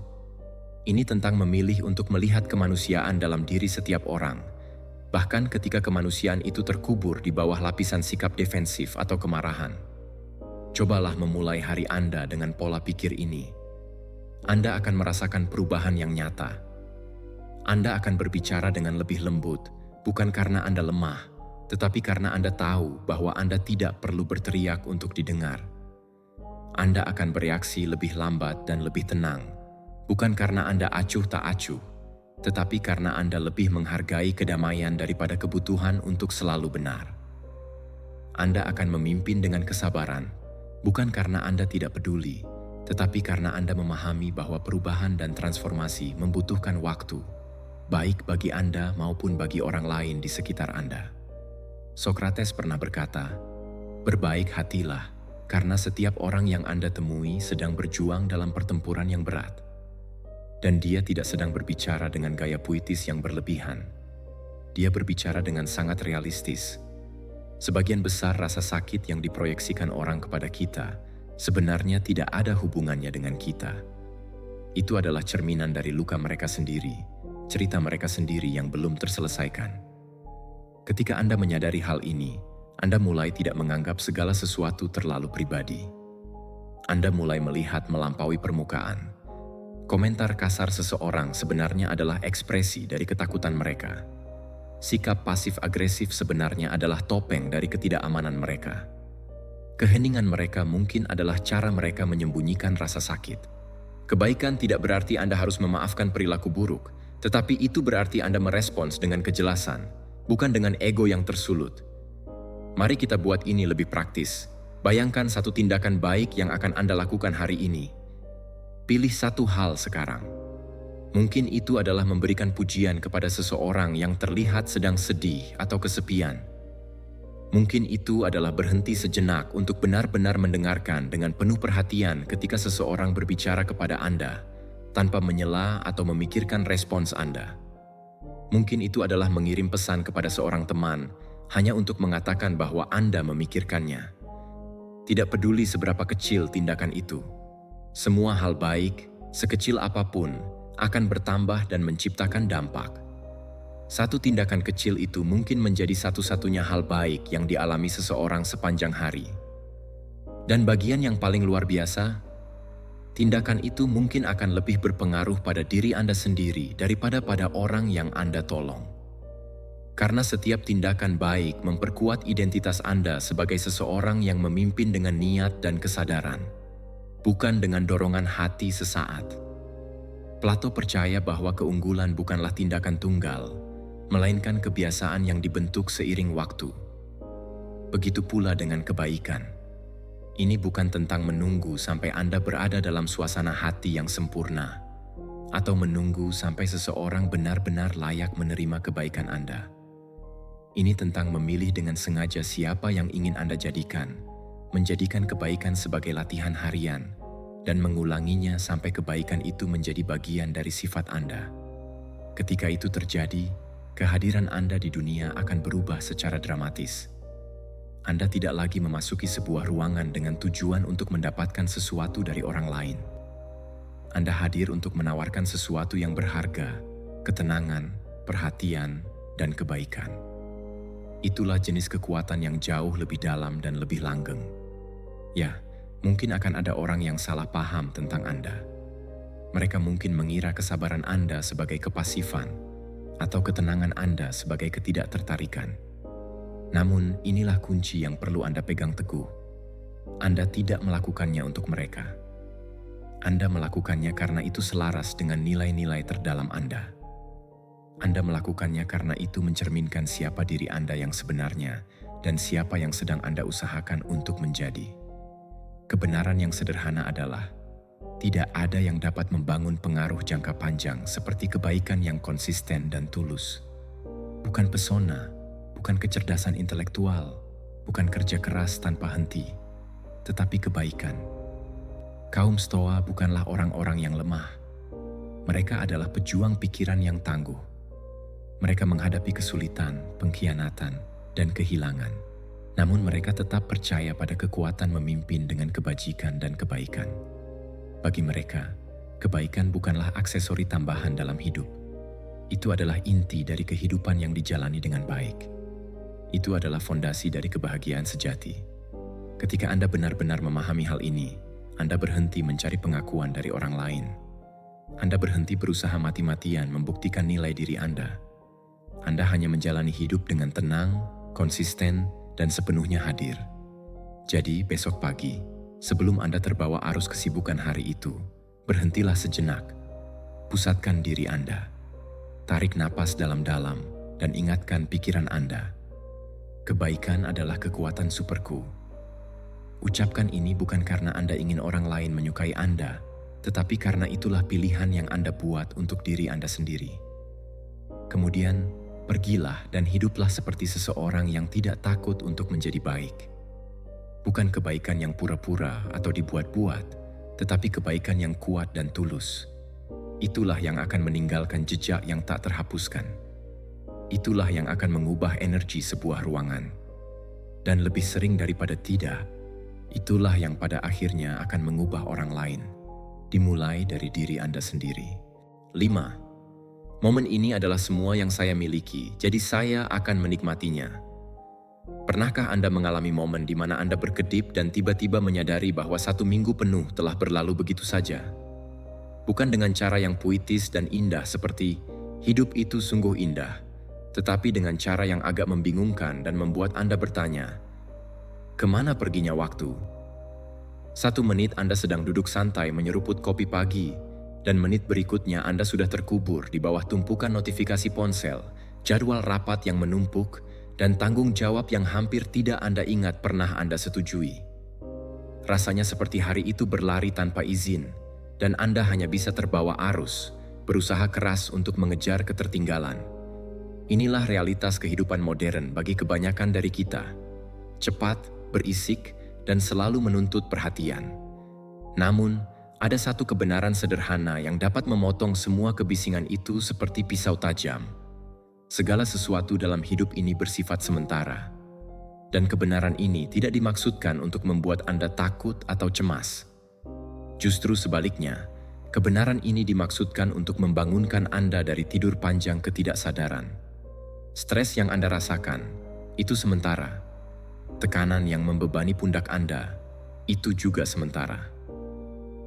Ini tentang memilih untuk melihat kemanusiaan dalam diri setiap orang, bahkan ketika kemanusiaan itu terkubur di bawah lapisan sikap defensif atau kemarahan. Cobalah memulai hari Anda dengan pola pikir ini. Anda akan merasakan perubahan yang nyata. Anda akan berbicara dengan lebih lembut, bukan karena Anda lemah, tetapi karena Anda tahu bahwa Anda tidak perlu berteriak untuk didengar. Anda akan bereaksi lebih lambat dan lebih tenang, bukan karena Anda acuh tak acuh, tetapi karena Anda lebih menghargai kedamaian daripada kebutuhan untuk selalu benar. Anda akan memimpin dengan kesabaran, bukan karena Anda tidak peduli, tetapi karena Anda memahami bahwa perubahan dan transformasi membutuhkan waktu, baik bagi Anda maupun bagi orang lain di sekitar Anda. Sokrates pernah berkata, "Berbaik hatilah, karena setiap orang yang Anda temui sedang berjuang dalam pertempuran yang berat." Dan dia tidak sedang berbicara dengan gaya puitis yang berlebihan. Dia berbicara dengan sangat realistis. Sebagian besar rasa sakit yang diproyeksikan orang kepada kita sebenarnya tidak ada hubungannya dengan kita. Itu adalah cerminan dari luka mereka sendiri, cerita mereka sendiri yang belum terselesaikan. Ketika Anda menyadari hal ini, Anda mulai tidak menganggap segala sesuatu terlalu pribadi. Anda mulai melihat melampaui permukaan. Komentar kasar seseorang sebenarnya adalah ekspresi dari ketakutan mereka. Sikap pasif-agresif sebenarnya adalah topeng dari ketidakamanan mereka. Keheningan mereka mungkin adalah cara mereka menyembunyikan rasa sakit. Kebaikan tidak berarti Anda harus memaafkan perilaku buruk, tetapi itu berarti Anda merespons dengan kejelasan, bukan dengan ego yang tersulut. Mari kita buat ini lebih praktis. Bayangkan satu tindakan baik yang akan Anda lakukan hari ini. Pilih satu hal sekarang. Mungkin itu adalah memberikan pujian kepada seseorang yang terlihat sedang sedih atau kesepian. Mungkin itu adalah berhenti sejenak untuk benar-benar mendengarkan dengan penuh perhatian ketika seseorang berbicara kepada Anda, tanpa menyela atau memikirkan respons Anda. Mungkin itu adalah mengirim pesan kepada seorang teman, hanya untuk mengatakan bahwa Anda memikirkannya. Tidak peduli seberapa kecil tindakan itu. Semua hal baik, sekecil apapun, akan bertambah dan menciptakan dampak. Satu tindakan kecil itu mungkin menjadi satu-satunya hal baik yang dialami seseorang sepanjang hari. Dan bagian yang paling luar biasa, tindakan itu mungkin akan lebih berpengaruh pada diri Anda sendiri daripada pada orang yang Anda tolong. Karena setiap tindakan baik memperkuat identitas Anda sebagai seseorang yang memimpin dengan niat dan kesadaran, bukan dengan dorongan hati sesaat. Plato percaya bahwa keunggulan bukanlah tindakan tunggal, melainkan kebiasaan yang dibentuk seiring waktu. Begitu pula dengan kebaikan. Ini bukan tentang menunggu sampai Anda berada dalam suasana hati yang sempurna, atau menunggu sampai seseorang benar-benar layak menerima kebaikan Anda. Ini tentang memilih dengan sengaja siapa yang ingin Anda jadikan, menjadikan kebaikan sebagai latihan harian, dan mengulanginya sampai kebaikan itu menjadi bagian dari sifat Anda. Ketika itu terjadi, kehadiran Anda di dunia akan berubah secara dramatis. Anda tidak lagi memasuki sebuah ruangan dengan tujuan untuk mendapatkan sesuatu dari orang lain. Anda hadir untuk menawarkan sesuatu yang berharga, ketenangan, perhatian, dan kebaikan. Itulah jenis kekuatan yang jauh lebih dalam dan lebih langgeng. Ya, mungkin akan ada orang yang salah paham tentang Anda. Mereka mungkin mengira kesabaran Anda sebagai kepasifan, atau ketenangan Anda sebagai ketidaktertarikan. Namun, inilah kunci yang perlu Anda pegang teguh. Anda tidak melakukannya untuk mereka. Anda melakukannya karena itu selaras dengan nilai-nilai terdalam Anda. Anda melakukannya karena itu mencerminkan siapa diri Anda yang sebenarnya dan siapa yang sedang Anda usahakan untuk menjadi. Kebenaran yang sederhana adalah, tidak ada yang dapat membangun pengaruh jangka panjang seperti kebaikan yang konsisten dan tulus. Bukan pesona, bukan kecerdasan intelektual, bukan kerja keras tanpa henti, tetapi kebaikan. Kaum Stoa bukanlah orang-orang yang lemah. Mereka adalah pejuang pikiran yang tangguh. Mereka menghadapi kesulitan, pengkhianatan, dan kehilangan. Namun mereka tetap percaya pada kekuatan memimpin dengan kebajikan dan kebaikan. Bagi mereka, kebaikan bukanlah aksesori tambahan dalam hidup. Itu adalah inti dari kehidupan yang dijalani dengan baik. Itu adalah fondasi dari kebahagiaan sejati. Ketika Anda benar-benar memahami hal ini, Anda berhenti mencari pengakuan dari orang lain. Anda berhenti berusaha mati-matian membuktikan nilai diri Anda. Anda hanya menjalani hidup dengan tenang, konsisten, dan sepenuhnya hadir. Jadi, besok pagi, sebelum Anda terbawa arus kesibukan hari itu, berhentilah sejenak. Pusatkan diri Anda. Tarik napas dalam-dalam dan ingatkan pikiran Anda. Kebaikan adalah kekuatan superku. Ucapkan ini bukan karena Anda ingin orang lain menyukai Anda, tetapi karena itulah pilihan yang Anda buat untuk diri Anda sendiri. Kemudian, pergilah dan hiduplah seperti seseorang yang tidak takut untuk menjadi baik. Bukan kebaikan yang pura-pura atau dibuat-buat, tetapi kebaikan yang kuat dan tulus. Itulah yang akan meninggalkan jejak yang tak terhapuskan. Itulah yang akan mengubah energi sebuah ruangan. Dan lebih sering daripada tidak, itulah yang pada akhirnya akan mengubah orang lain. dimulai dari diri Anda sendiri. 5. Momen ini adalah semua yang saya miliki, jadi saya akan menikmatinya. Pernahkah Anda mengalami momen di mana Anda berkedip dan tiba-tiba menyadari bahwa 1 minggu penuh telah berlalu begitu saja? Bukan dengan cara yang puitis dan indah seperti "hidup itu sungguh indah", tetapi dengan cara yang agak membingungkan dan membuat Anda bertanya, kemana perginya waktu? 1 menit Anda sedang duduk santai menyeruput kopi pagi, dan menit berikutnya Anda sudah terkubur di bawah tumpukan notifikasi ponsel, jadwal rapat yang menumpuk, dan tanggung jawab yang hampir tidak Anda ingat pernah Anda setujui. Rasanya seperti hari itu berlari tanpa izin, dan Anda hanya bisa terbawa arus, berusaha keras untuk mengejar ketertinggalan. Inilah realitas kehidupan modern bagi kebanyakan dari kita. Cepat, berisik, dan selalu menuntut perhatian. Namun, ada satu kebenaran sederhana yang dapat memotong semua kebisingan itu seperti pisau tajam. Segala sesuatu dalam hidup ini bersifat sementara. Dan kebenaran ini tidak dimaksudkan untuk membuat Anda takut atau cemas. Justru sebaliknya, kebenaran ini dimaksudkan untuk membangunkan Anda dari tidur panjang ketidaksadaran. Stres yang Anda rasakan, itu sementara. Tekanan yang membebani pundak Anda, itu juga sementara.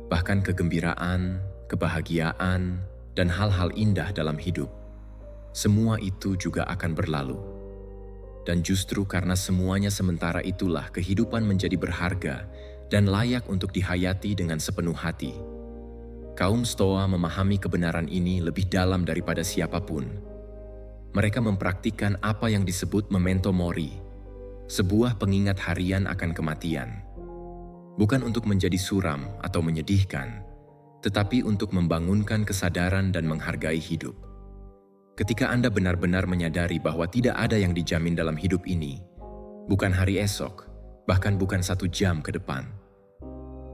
Bahkan kegembiraan, kebahagiaan, dan hal-hal indah dalam hidup, semua itu juga akan berlalu. Dan justru karena semuanya sementara itulah kehidupan menjadi berharga dan layak untuk dihayati dengan sepenuh hati. Kaum Stoa memahami kebenaran ini lebih dalam daripada siapapun. Mereka mempraktikkan apa yang disebut memento mori, sebuah pengingat harian akan kematian. Bukan untuk menjadi suram atau menyedihkan, tetapi untuk membangunkan kesadaran dan menghargai hidup. Ketika Anda benar-benar menyadari bahwa tidak ada yang dijamin dalam hidup ini, bukan hari esok, bahkan bukan 1 jam ke depan,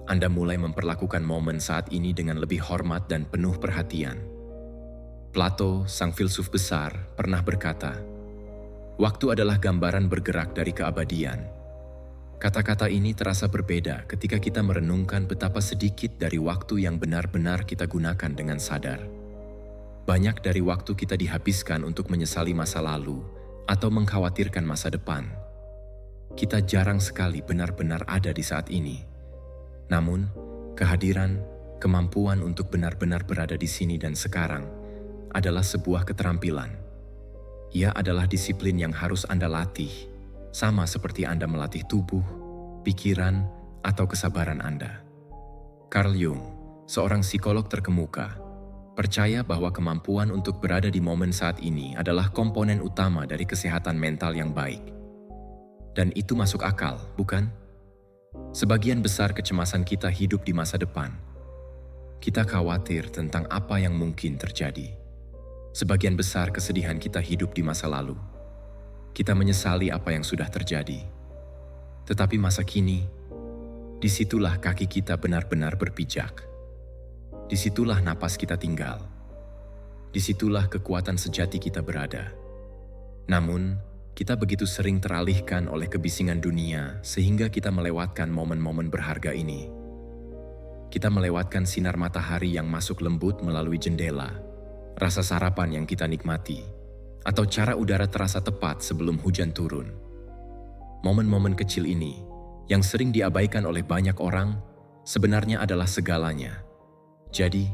Anda mulai memperlakukan momen saat ini dengan lebih hormat dan penuh perhatian. Plato, sang filsuf besar, pernah berkata, "Waktu adalah gambaran bergerak dari keabadian." Kata-kata ini terasa berbeda ketika kita merenungkan betapa sedikit dari waktu yang benar-benar kita gunakan dengan sadar. Banyak dari waktu kita dihabiskan untuk menyesali masa lalu atau mengkhawatirkan masa depan. Kita jarang sekali benar-benar ada di saat ini. Namun, kehadiran, kemampuan untuk benar-benar berada di sini dan sekarang adalah sebuah keterampilan. Ia adalah disiplin yang harus Anda latih, sama seperti Anda melatih tubuh, pikiran, atau kesabaran Anda. Carl Jung, seorang psikolog terkemuka, percaya bahwa kemampuan untuk berada di momen saat ini adalah komponen utama dari kesehatan mental yang baik. Dan itu masuk akal, bukan? Sebagian besar kecemasan kita hidup di masa depan. Kita khawatir tentang apa yang mungkin terjadi. Sebagian besar kesedihan kita hidup di masa lalu. Kita menyesali apa yang sudah terjadi. Tetapi masa kini, disitulah kaki kita benar-benar berpijak. Disitulah napas kita tinggal. Disitulah kekuatan sejati kita berada. Namun, kita begitu sering teralihkan oleh kebisingan dunia sehingga kita melewatkan momen-momen berharga ini. Kita melewatkan sinar matahari yang masuk lembut melalui jendela, rasa sarapan yang kita nikmati, atau cara udara terasa tepat sebelum hujan turun. Momen-momen kecil ini, yang sering diabaikan oleh banyak orang, sebenarnya adalah segalanya. Jadi,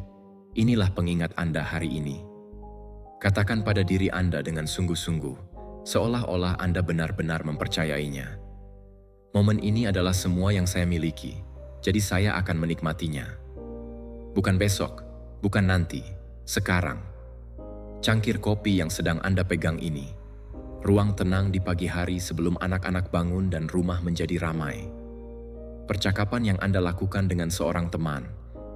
inilah pengingat Anda hari ini. Katakan pada diri Anda dengan sungguh-sungguh, seolah-olah Anda benar-benar mempercayainya. Momen ini adalah semua yang saya miliki, jadi saya akan menikmatinya. Bukan besok, bukan nanti, sekarang. Cangkir kopi yang sedang Anda pegang ini, ruang tenang di pagi hari sebelum anak-anak bangun dan rumah menjadi ramai. Percakapan yang Anda lakukan dengan seorang teman,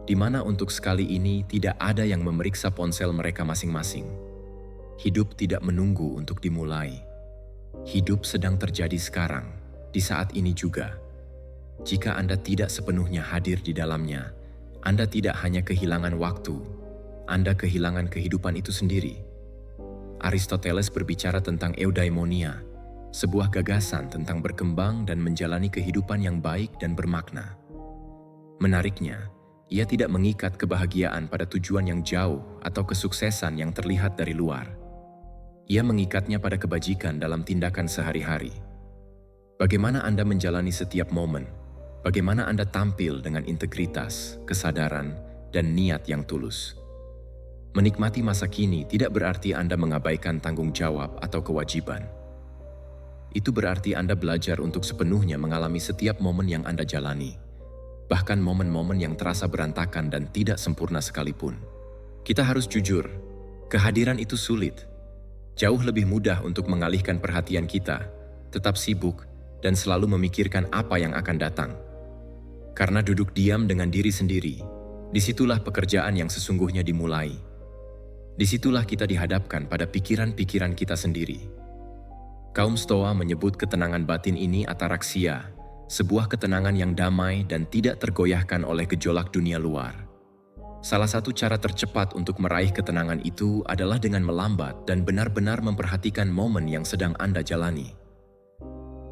di mana untuk sekali ini tidak ada yang memeriksa ponsel mereka masing-masing. Hidup tidak menunggu untuk dimulai. Hidup sedang terjadi sekarang, di saat ini juga. Jika Anda tidak sepenuhnya hadir di dalamnya, Anda tidak hanya kehilangan waktu, Anda kehilangan kehidupan itu sendiri. Aristoteles berbicara tentang eudaimonia, sebuah gagasan tentang berkembang dan menjalani kehidupan yang baik dan bermakna. Menariknya, Ia tidak mengikat kebahagiaan pada tujuan yang jauh atau kesuksesan yang terlihat dari luar. Ia mengikatnya pada kebajikan dalam tindakan sehari-hari. Bagaimana Anda menjalani setiap momen? Bagaimana Anda tampil dengan integritas, kesadaran, dan niat yang tulus? Menikmati masa kini tidak berarti Anda mengabaikan tanggung jawab atau kewajiban. Itu berarti Anda belajar untuk sepenuhnya mengalami setiap momen yang Anda jalani, bahkan momen-momen yang terasa berantakan dan tidak sempurna sekalipun. Kita harus jujur, kehadiran itu sulit. Jauh lebih mudah untuk mengalihkan perhatian kita, tetap sibuk, dan selalu memikirkan apa yang akan datang. Karena duduk diam dengan diri sendiri, disitulah pekerjaan yang sesungguhnya dimulai. Disitulah kita dihadapkan pada pikiran-pikiran kita sendiri. Kaum Stoa menyebut ketenangan batin ini ataraksia, sebuah ketenangan yang damai dan tidak tergoyahkan oleh gejolak dunia luar. Salah satu cara tercepat untuk meraih ketenangan itu adalah dengan melambat dan benar-benar memperhatikan momen yang sedang Anda jalani.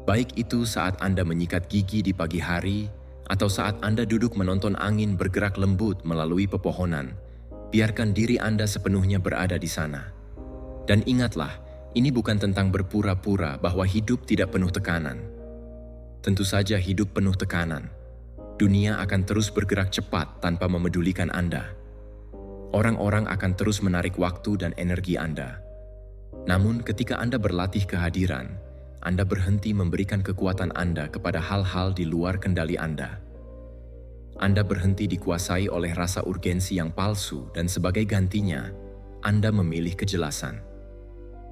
Baik itu saat Anda menyikat gigi di pagi hari, atau saat Anda duduk menonton angin bergerak lembut melalui pepohonan, biarkan diri Anda sepenuhnya berada di sana. Dan ingatlah, ini bukan tentang berpura-pura bahwa hidup tidak penuh tekanan. Tentu saja hidup penuh tekanan. Dunia akan terus bergerak cepat tanpa memedulikan Anda. Orang-orang akan terus menarik waktu dan energi Anda. Namun ketika Anda berlatih kehadiran, Anda berhenti memberikan kekuatan Anda kepada hal-hal di luar kendali Anda. Anda berhenti dikuasai oleh rasa urgensi yang palsu dan sebagai gantinya, Anda memilih kejelasan.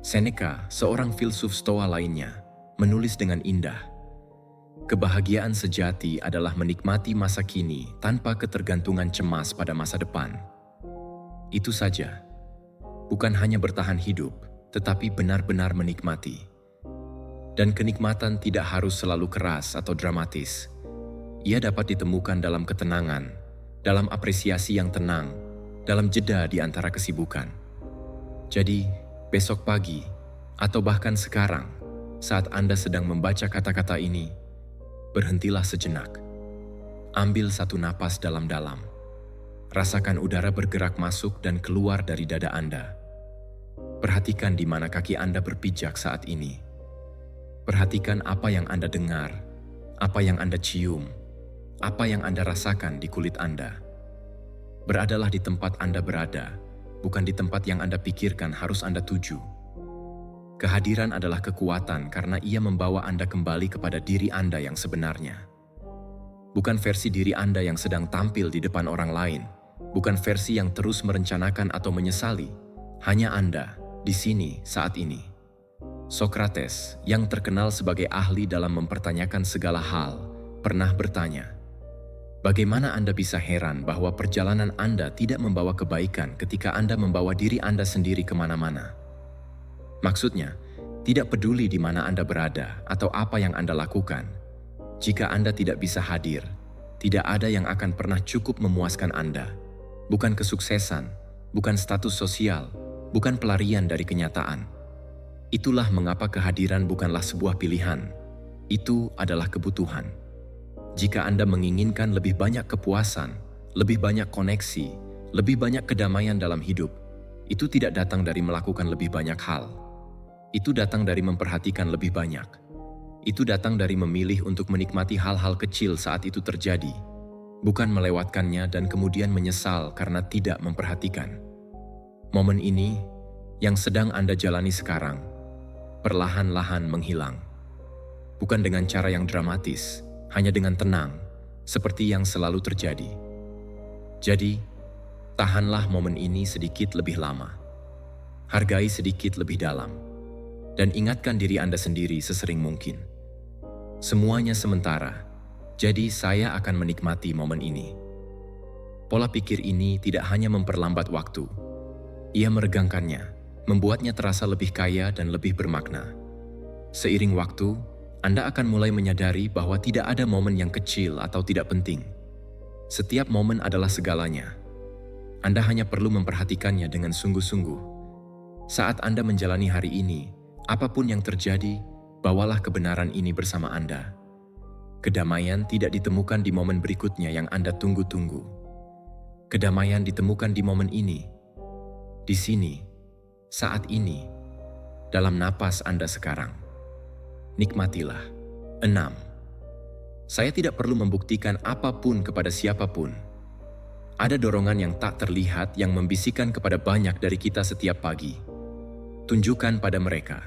Seneca, seorang filsuf Stoa lainnya, menulis dengan indah, kebahagiaan sejati adalah menikmati masa kini tanpa ketergantungan cemas pada masa depan. Itu saja. Bukan hanya bertahan hidup, tetapi benar-benar menikmati. Dan kenikmatan tidak harus selalu keras atau dramatis. Ia dapat ditemukan dalam ketenangan, dalam apresiasi yang tenang, dalam jeda di antara kesibukan. Jadi, besok pagi, atau bahkan sekarang, saat Anda sedang membaca kata-kata ini, berhentilah sejenak. Ambil satu napas dalam-dalam. Rasakan udara bergerak masuk dan keluar dari dada Anda. Perhatikan di mana kaki Anda berpijak saat ini. Perhatikan apa yang Anda dengar, apa yang Anda cium, apa yang Anda rasakan di kulit Anda. Beradalah di tempat Anda berada, bukan di tempat yang Anda pikirkan harus Anda tuju. Kehadiran adalah kekuatan karena ia membawa Anda kembali kepada diri Anda yang sebenarnya. Bukan versi diri Anda yang sedang tampil di depan orang lain, bukan versi yang terus merencanakan atau menyesali, hanya Anda di sini saat ini. Sokrates, yang terkenal sebagai ahli dalam mempertanyakan segala hal, pernah bertanya, bagaimana Anda bisa heran bahwa perjalanan Anda tidak membawa kebaikan ketika Anda membawa diri Anda sendiri kemana-mana? Maksudnya, tidak peduli di mana Anda berada atau apa yang Anda lakukan. Jika Anda tidak bisa hadir, tidak ada yang akan pernah cukup memuaskan Anda. Bukan kesuksesan, bukan status sosial, bukan pelarian dari kenyataan. Itulah mengapa kehadiran bukanlah sebuah pilihan. Itu adalah kebutuhan. Jika Anda menginginkan lebih banyak kepuasan, lebih banyak koneksi, lebih banyak kedamaian dalam hidup, itu tidak datang dari melakukan lebih banyak hal. Itu datang dari memperhatikan lebih banyak. Itu datang dari memilih untuk menikmati hal-hal kecil saat itu terjadi, bukan melewatkannya dan kemudian menyesal karena tidak memperhatikan. Momen ini, yang sedang Anda jalani sekarang, perlahan-lahan menghilang. Bukan dengan cara yang dramatis, hanya dengan tenang, seperti yang selalu terjadi. Jadi, tahanlah momen ini sedikit lebih lama. Hargai sedikit lebih dalam. Dan ingatkan diri Anda sendiri sesering mungkin. Semuanya sementara, jadi saya akan menikmati momen ini. Pola pikir ini tidak hanya memperlambat waktu. Ia meregangkannya, membuatnya terasa lebih kaya dan lebih bermakna. Seiring waktu, Anda akan mulai menyadari bahwa tidak ada momen yang kecil atau tidak penting. Setiap momen adalah segalanya. Anda hanya perlu memperhatikannya dengan sungguh-sungguh. Saat Anda menjalani hari ini, apapun yang terjadi, bawalah kebenaran ini bersama Anda. Kedamaian tidak ditemukan di momen berikutnya yang Anda tunggu-tunggu. Kedamaian ditemukan di momen ini, di sini, saat ini, dalam napas Anda sekarang. Nikmatilah. 6. Saya tidak perlu membuktikan apapun kepada siapapun. Ada dorongan yang tak terlihat yang membisikkan kepada banyak dari kita setiap pagi. Tunjukkan pada mereka.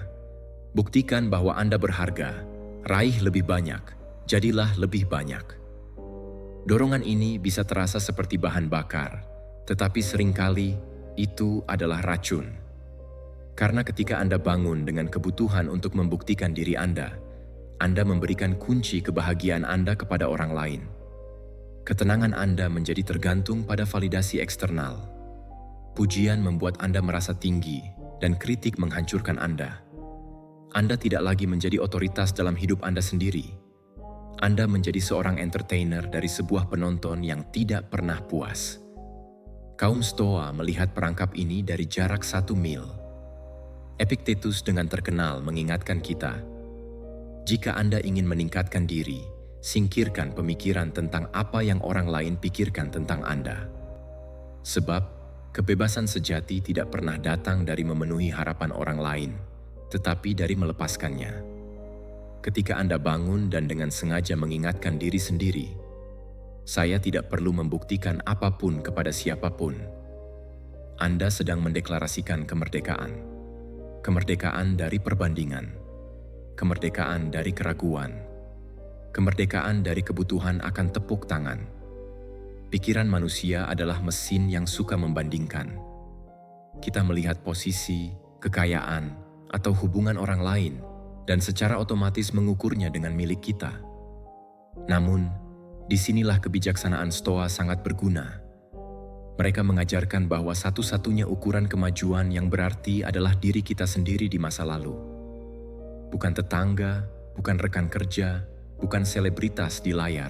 Buktikan bahwa Anda berharga. Raih lebih banyak. Jadilah lebih banyak. Dorongan ini bisa terasa seperti bahan bakar, tetapi seringkali itu adalah racun. Karena ketika Anda bangun dengan kebutuhan untuk membuktikan diri Anda memberikan kunci kebahagiaan Anda kepada orang lain. Ketenangan Anda menjadi tergantung pada validasi eksternal. Pujian membuat Anda merasa tinggi dan kritik menghancurkan Anda. Anda tidak lagi menjadi otoritas dalam hidup Anda sendiri. Anda menjadi seorang entertainer dari sebuah penonton yang tidak pernah puas. Kaum Stoa melihat perangkap ini dari jarak 1 mil. Epictetus dengan terkenal mengingatkan kita, jika Anda ingin meningkatkan diri, singkirkan pemikiran tentang apa yang orang lain pikirkan tentang Anda. Sebab, kebebasan sejati tidak pernah datang dari memenuhi harapan orang lain, tetapi dari melepaskannya. Ketika Anda bangun dan dengan sengaja mengingatkan diri sendiri, saya tidak perlu membuktikan apapun kepada siapapun. Anda sedang mendeklarasikan kemerdekaan. Kemerdekaan dari perbandingan. Kemerdekaan dari keraguan. Kemerdekaan dari kebutuhan akan tepuk tangan. Pikiran manusia adalah mesin yang suka membandingkan. Kita melihat posisi, kekayaan, atau hubungan orang lain, dan secara otomatis mengukurnya dengan milik kita. Namun, disinilah kebijaksanaan Stoa sangat berguna. Mereka mengajarkan bahwa satu-satunya ukuran kemajuan yang berarti adalah diri kita sendiri di masa lalu. Bukan tetangga, bukan rekan kerja, bukan selebritas di layar.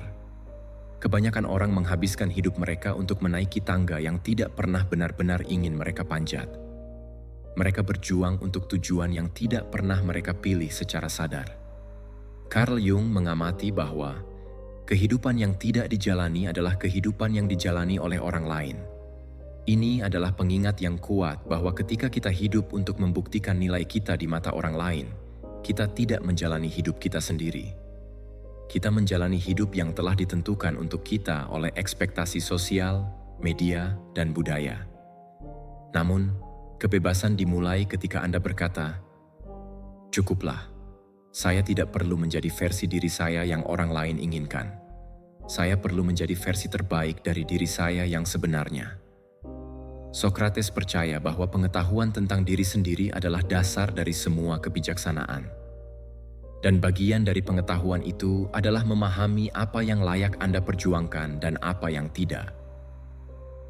Kebanyakan orang menghabiskan hidup mereka untuk menaiki tangga yang tidak pernah benar-benar ingin mereka panjat. Mereka berjuang untuk tujuan yang tidak pernah mereka pilih secara sadar. Carl Jung mengamati bahwa kehidupan yang tidak dijalani adalah kehidupan yang dijalani oleh orang lain. Ini adalah pengingat yang kuat bahwa ketika kita hidup untuk membuktikan nilai kita di mata orang lain, kita tidak menjalani hidup kita sendiri. Kita menjalani hidup yang telah ditentukan untuk kita oleh ekspektasi sosial, media, dan budaya. Namun, kebebasan dimulai ketika Anda berkata, "Cukuplah, saya tidak perlu menjadi versi diri saya yang orang lain inginkan. Saya perlu menjadi versi terbaik dari diri saya yang sebenarnya." Socrates percaya bahwa pengetahuan tentang diri sendiri adalah dasar dari semua kebijaksanaan. Dan bagian dari pengetahuan itu adalah memahami apa yang layak Anda perjuangkan dan apa yang tidak.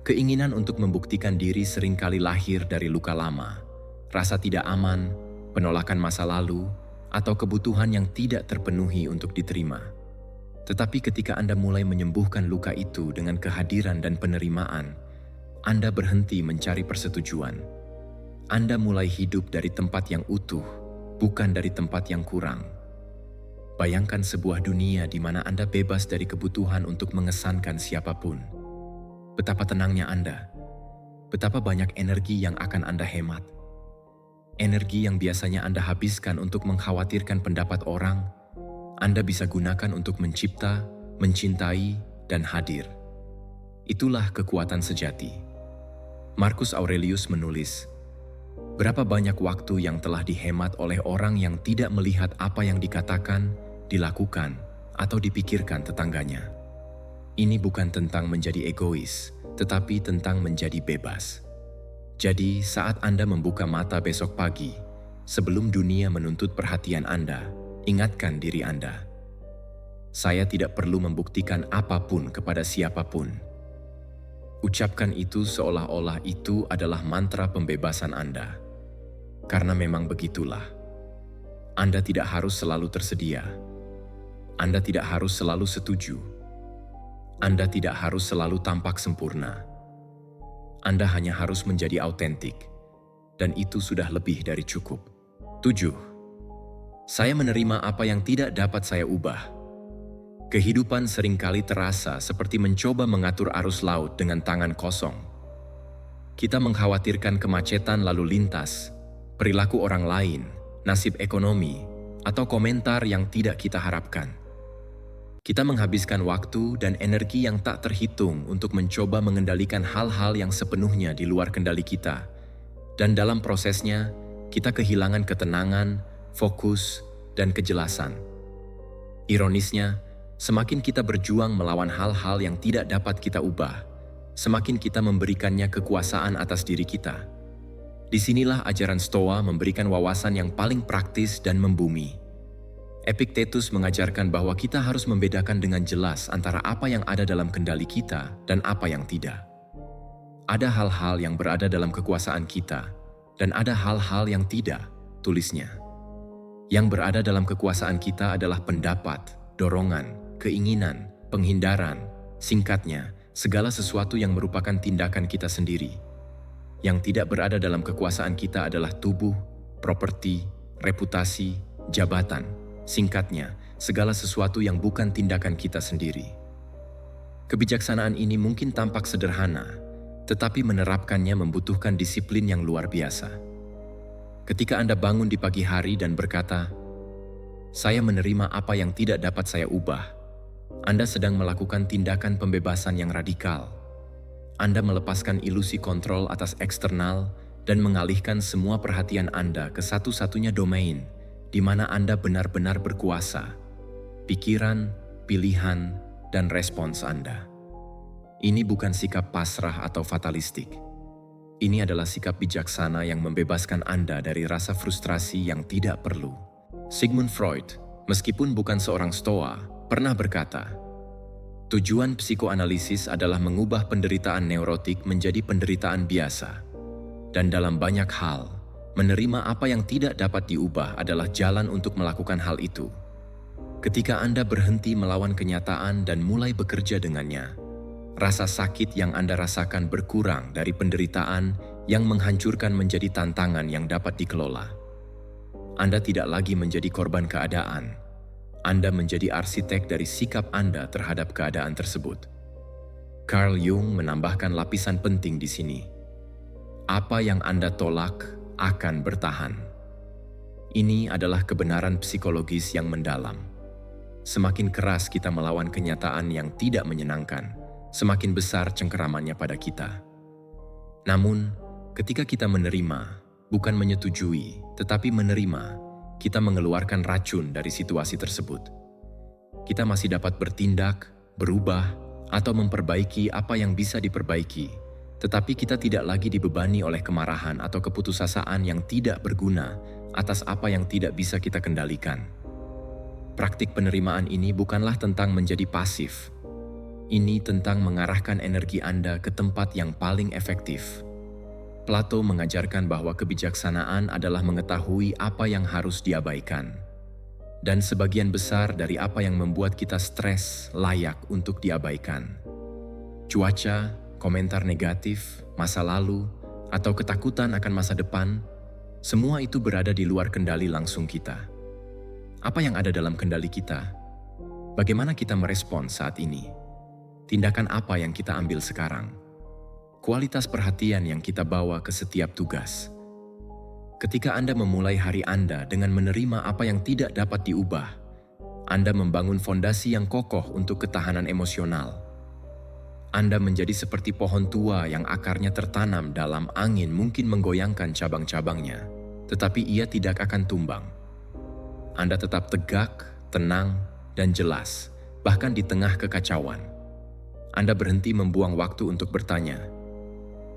Keinginan untuk membuktikan diri seringkali lahir dari luka lama, rasa tidak aman, penolakan masa lalu, atau kebutuhan yang tidak terpenuhi untuk diterima. Tetapi ketika Anda mulai menyembuhkan luka itu dengan kehadiran dan penerimaan, Anda berhenti mencari persetujuan. Anda mulai hidup dari tempat yang utuh, bukan dari tempat yang kurang. Bayangkan sebuah dunia di mana Anda bebas dari kebutuhan untuk mengesankan siapapun. Betapa tenangnya Anda, betapa banyak energi yang akan Anda hemat. Energi yang biasanya Anda habiskan untuk mengkhawatirkan pendapat orang, Anda bisa gunakan untuk mencipta, mencintai, dan hadir. Itulah kekuatan sejati. Marcus Aurelius menulis, berapa banyak waktu yang telah dihemat oleh orang yang tidak melihat apa yang dikatakan, dilakukan, atau dipikirkan tetangganya. Ini bukan tentang menjadi egois, tetapi tentang menjadi bebas. Jadi, saat Anda membuka mata besok pagi, sebelum dunia menuntut perhatian Anda, ingatkan diri Anda. Saya tidak perlu membuktikan apapun kepada siapapun. Ucapkan itu seolah-olah itu adalah mantra pembebasan Anda. Karena memang begitulah. Anda tidak harus selalu tersedia. Anda tidak harus selalu setuju. Anda tidak harus selalu tampak sempurna. Anda hanya harus menjadi autentik, dan itu sudah lebih dari cukup. 7. Saya menerima apa yang tidak dapat saya ubah. Kehidupan seringkali terasa seperti mencoba mengatur arus laut dengan tangan kosong. Kita mengkhawatirkan kemacetan lalu lintas, perilaku orang lain, nasib ekonomi, atau komentar yang tidak kita harapkan. Kita menghabiskan waktu dan energi yang tak terhitung untuk mencoba mengendalikan hal-hal yang sepenuhnya di luar kendali kita. Dan dalam prosesnya, kita kehilangan ketenangan, fokus, dan kejelasan. Ironisnya, semakin kita berjuang melawan hal-hal yang tidak dapat kita ubah, semakin kita memberikannya kekuasaan atas diri kita. Disinilah ajaran Stoa memberikan wawasan yang paling praktis dan membumi. Epictetus mengajarkan bahwa kita harus membedakan dengan jelas antara apa yang ada dalam kendali kita dan apa yang tidak. Ada hal-hal yang berada dalam kekuasaan kita, dan ada hal-hal yang tidak, tulisnya. Yang berada dalam kekuasaan kita adalah pendapat, dorongan, keinginan, penghindaran, singkatnya, segala sesuatu yang merupakan tindakan kita sendiri. Yang tidak berada dalam kekuasaan kita adalah tubuh, properti, reputasi, jabatan. Singkatnya, segala sesuatu yang bukan tindakan kita sendiri. Kebijaksanaan ini mungkin tampak sederhana, tetapi menerapkannya membutuhkan disiplin yang luar biasa. Ketika Anda bangun di pagi hari dan berkata, "Saya menerima apa yang tidak dapat saya ubah," Anda sedang melakukan tindakan pembebasan yang radikal. Anda melepaskan ilusi kontrol atas eksternal dan mengalihkan semua perhatian Anda ke satu-satunya domain di mana Anda benar-benar berkuasa, pikiran, pilihan, dan respons Anda. Ini bukan sikap pasrah atau fatalistik. Ini adalah sikap bijaksana yang membebaskan Anda dari rasa frustrasi yang tidak perlu. Sigmund Freud, meskipun bukan seorang Stoa, pernah berkata, "Tujuan psikoanalisis adalah mengubah penderitaan neurotik menjadi penderitaan biasa. Dan dalam banyak hal, menerima apa yang tidak dapat diubah adalah jalan untuk melakukan hal itu. Ketika Anda berhenti melawan kenyataan dan mulai bekerja dengannya, rasa sakit yang Anda rasakan berkurang dari penderitaan yang menghancurkan menjadi tantangan yang dapat dikelola. Anda tidak lagi menjadi korban keadaan. Anda menjadi arsitek dari sikap Anda terhadap keadaan tersebut." Carl Jung menambahkan lapisan penting di sini. Apa yang Anda tolak akan bertahan. Ini adalah kebenaran psikologis yang mendalam. Semakin keras kita melawan kenyataan yang tidak menyenangkan, semakin besar cengkeramannya pada kita. Namun, ketika kita menerima, bukan menyetujui, tetapi menerima, kita mengeluarkan racun dari situasi tersebut. Kita masih dapat bertindak, berubah, atau memperbaiki apa yang bisa diperbaiki, tetapi kita tidak lagi dibebani oleh kemarahan atau keputusasaan yang tidak berguna atas apa yang tidak bisa kita kendalikan. Praktik penerimaan ini bukanlah tentang menjadi pasif. Ini tentang mengarahkan energi Anda ke tempat yang paling efektif. Plato mengajarkan bahwa kebijaksanaan adalah mengetahui apa yang harus diabaikan. Dan sebagian besar dari apa yang membuat kita stres layak untuk diabaikan. Cuaca, komentar negatif, masa lalu, atau ketakutan akan masa depan, semua itu berada di luar kendali langsung kita. Apa yang ada dalam kendali kita? Bagaimana kita merespons saat ini? Tindakan apa yang kita ambil sekarang? Kualitas perhatian yang kita bawa ke setiap tugas. Ketika Anda memulai hari Anda dengan menerima apa yang tidak dapat diubah, Anda membangun fondasi yang kokoh untuk ketahanan emosional. Anda menjadi seperti pohon tua yang akarnya tertanam dalam angin mungkin menggoyangkan cabang-cabangnya, tetapi ia tidak akan tumbang. Anda tetap tegak, tenang, dan jelas, bahkan di tengah kekacauan. Anda berhenti membuang waktu untuk bertanya,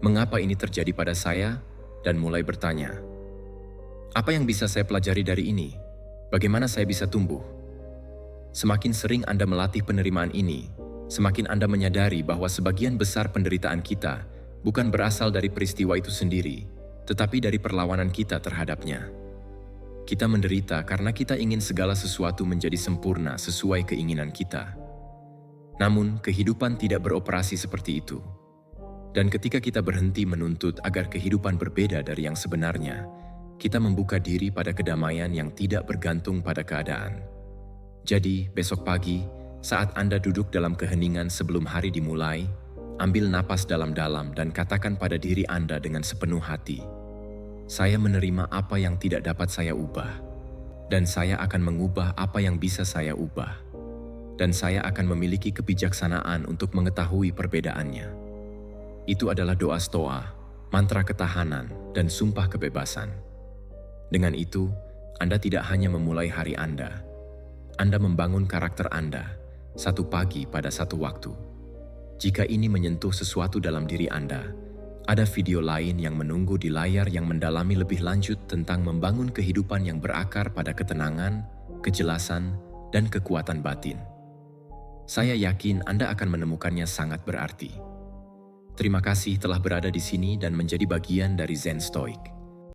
"Mengapa ini terjadi pada saya?" dan mulai bertanya, "Apa yang bisa saya pelajari dari ini? Bagaimana saya bisa tumbuh?" Semakin sering Anda melatih penerimaan ini, semakin Anda menyadari bahwa sebagian besar penderitaan kita bukan berasal dari peristiwa itu sendiri, tetapi dari perlawanan kita terhadapnya. Kita menderita karena kita ingin segala sesuatu menjadi sempurna sesuai keinginan kita. Namun, kehidupan tidak beroperasi seperti itu. Dan ketika kita berhenti menuntut agar kehidupan berbeda dari yang sebenarnya, kita membuka diri pada kedamaian yang tidak bergantung pada keadaan. Jadi, besok pagi, Saat Anda duduk dalam keheningan sebelum hari dimulai, ambil napas dalam-dalam dan katakan pada diri Anda dengan sepenuh hati, "Saya menerima apa yang tidak dapat saya ubah, dan saya akan mengubah apa yang bisa saya ubah, dan saya akan memiliki kebijaksanaan untuk mengetahui perbedaannya." Itu adalah doa stoa, mantra ketahanan, dan sumpah kebebasan. Dengan itu, Anda tidak hanya memulai hari Anda membangun karakter Anda, satu pagi pada satu waktu. Jika ini menyentuh sesuatu dalam diri Anda, ada video lain yang menunggu di layar yang mendalami lebih lanjut tentang membangun kehidupan yang berakar pada ketenangan, kejelasan, dan kekuatan batin. Saya yakin Anda akan menemukannya sangat berarti. Terima kasih telah berada di sini dan menjadi bagian dari Zen Stoic.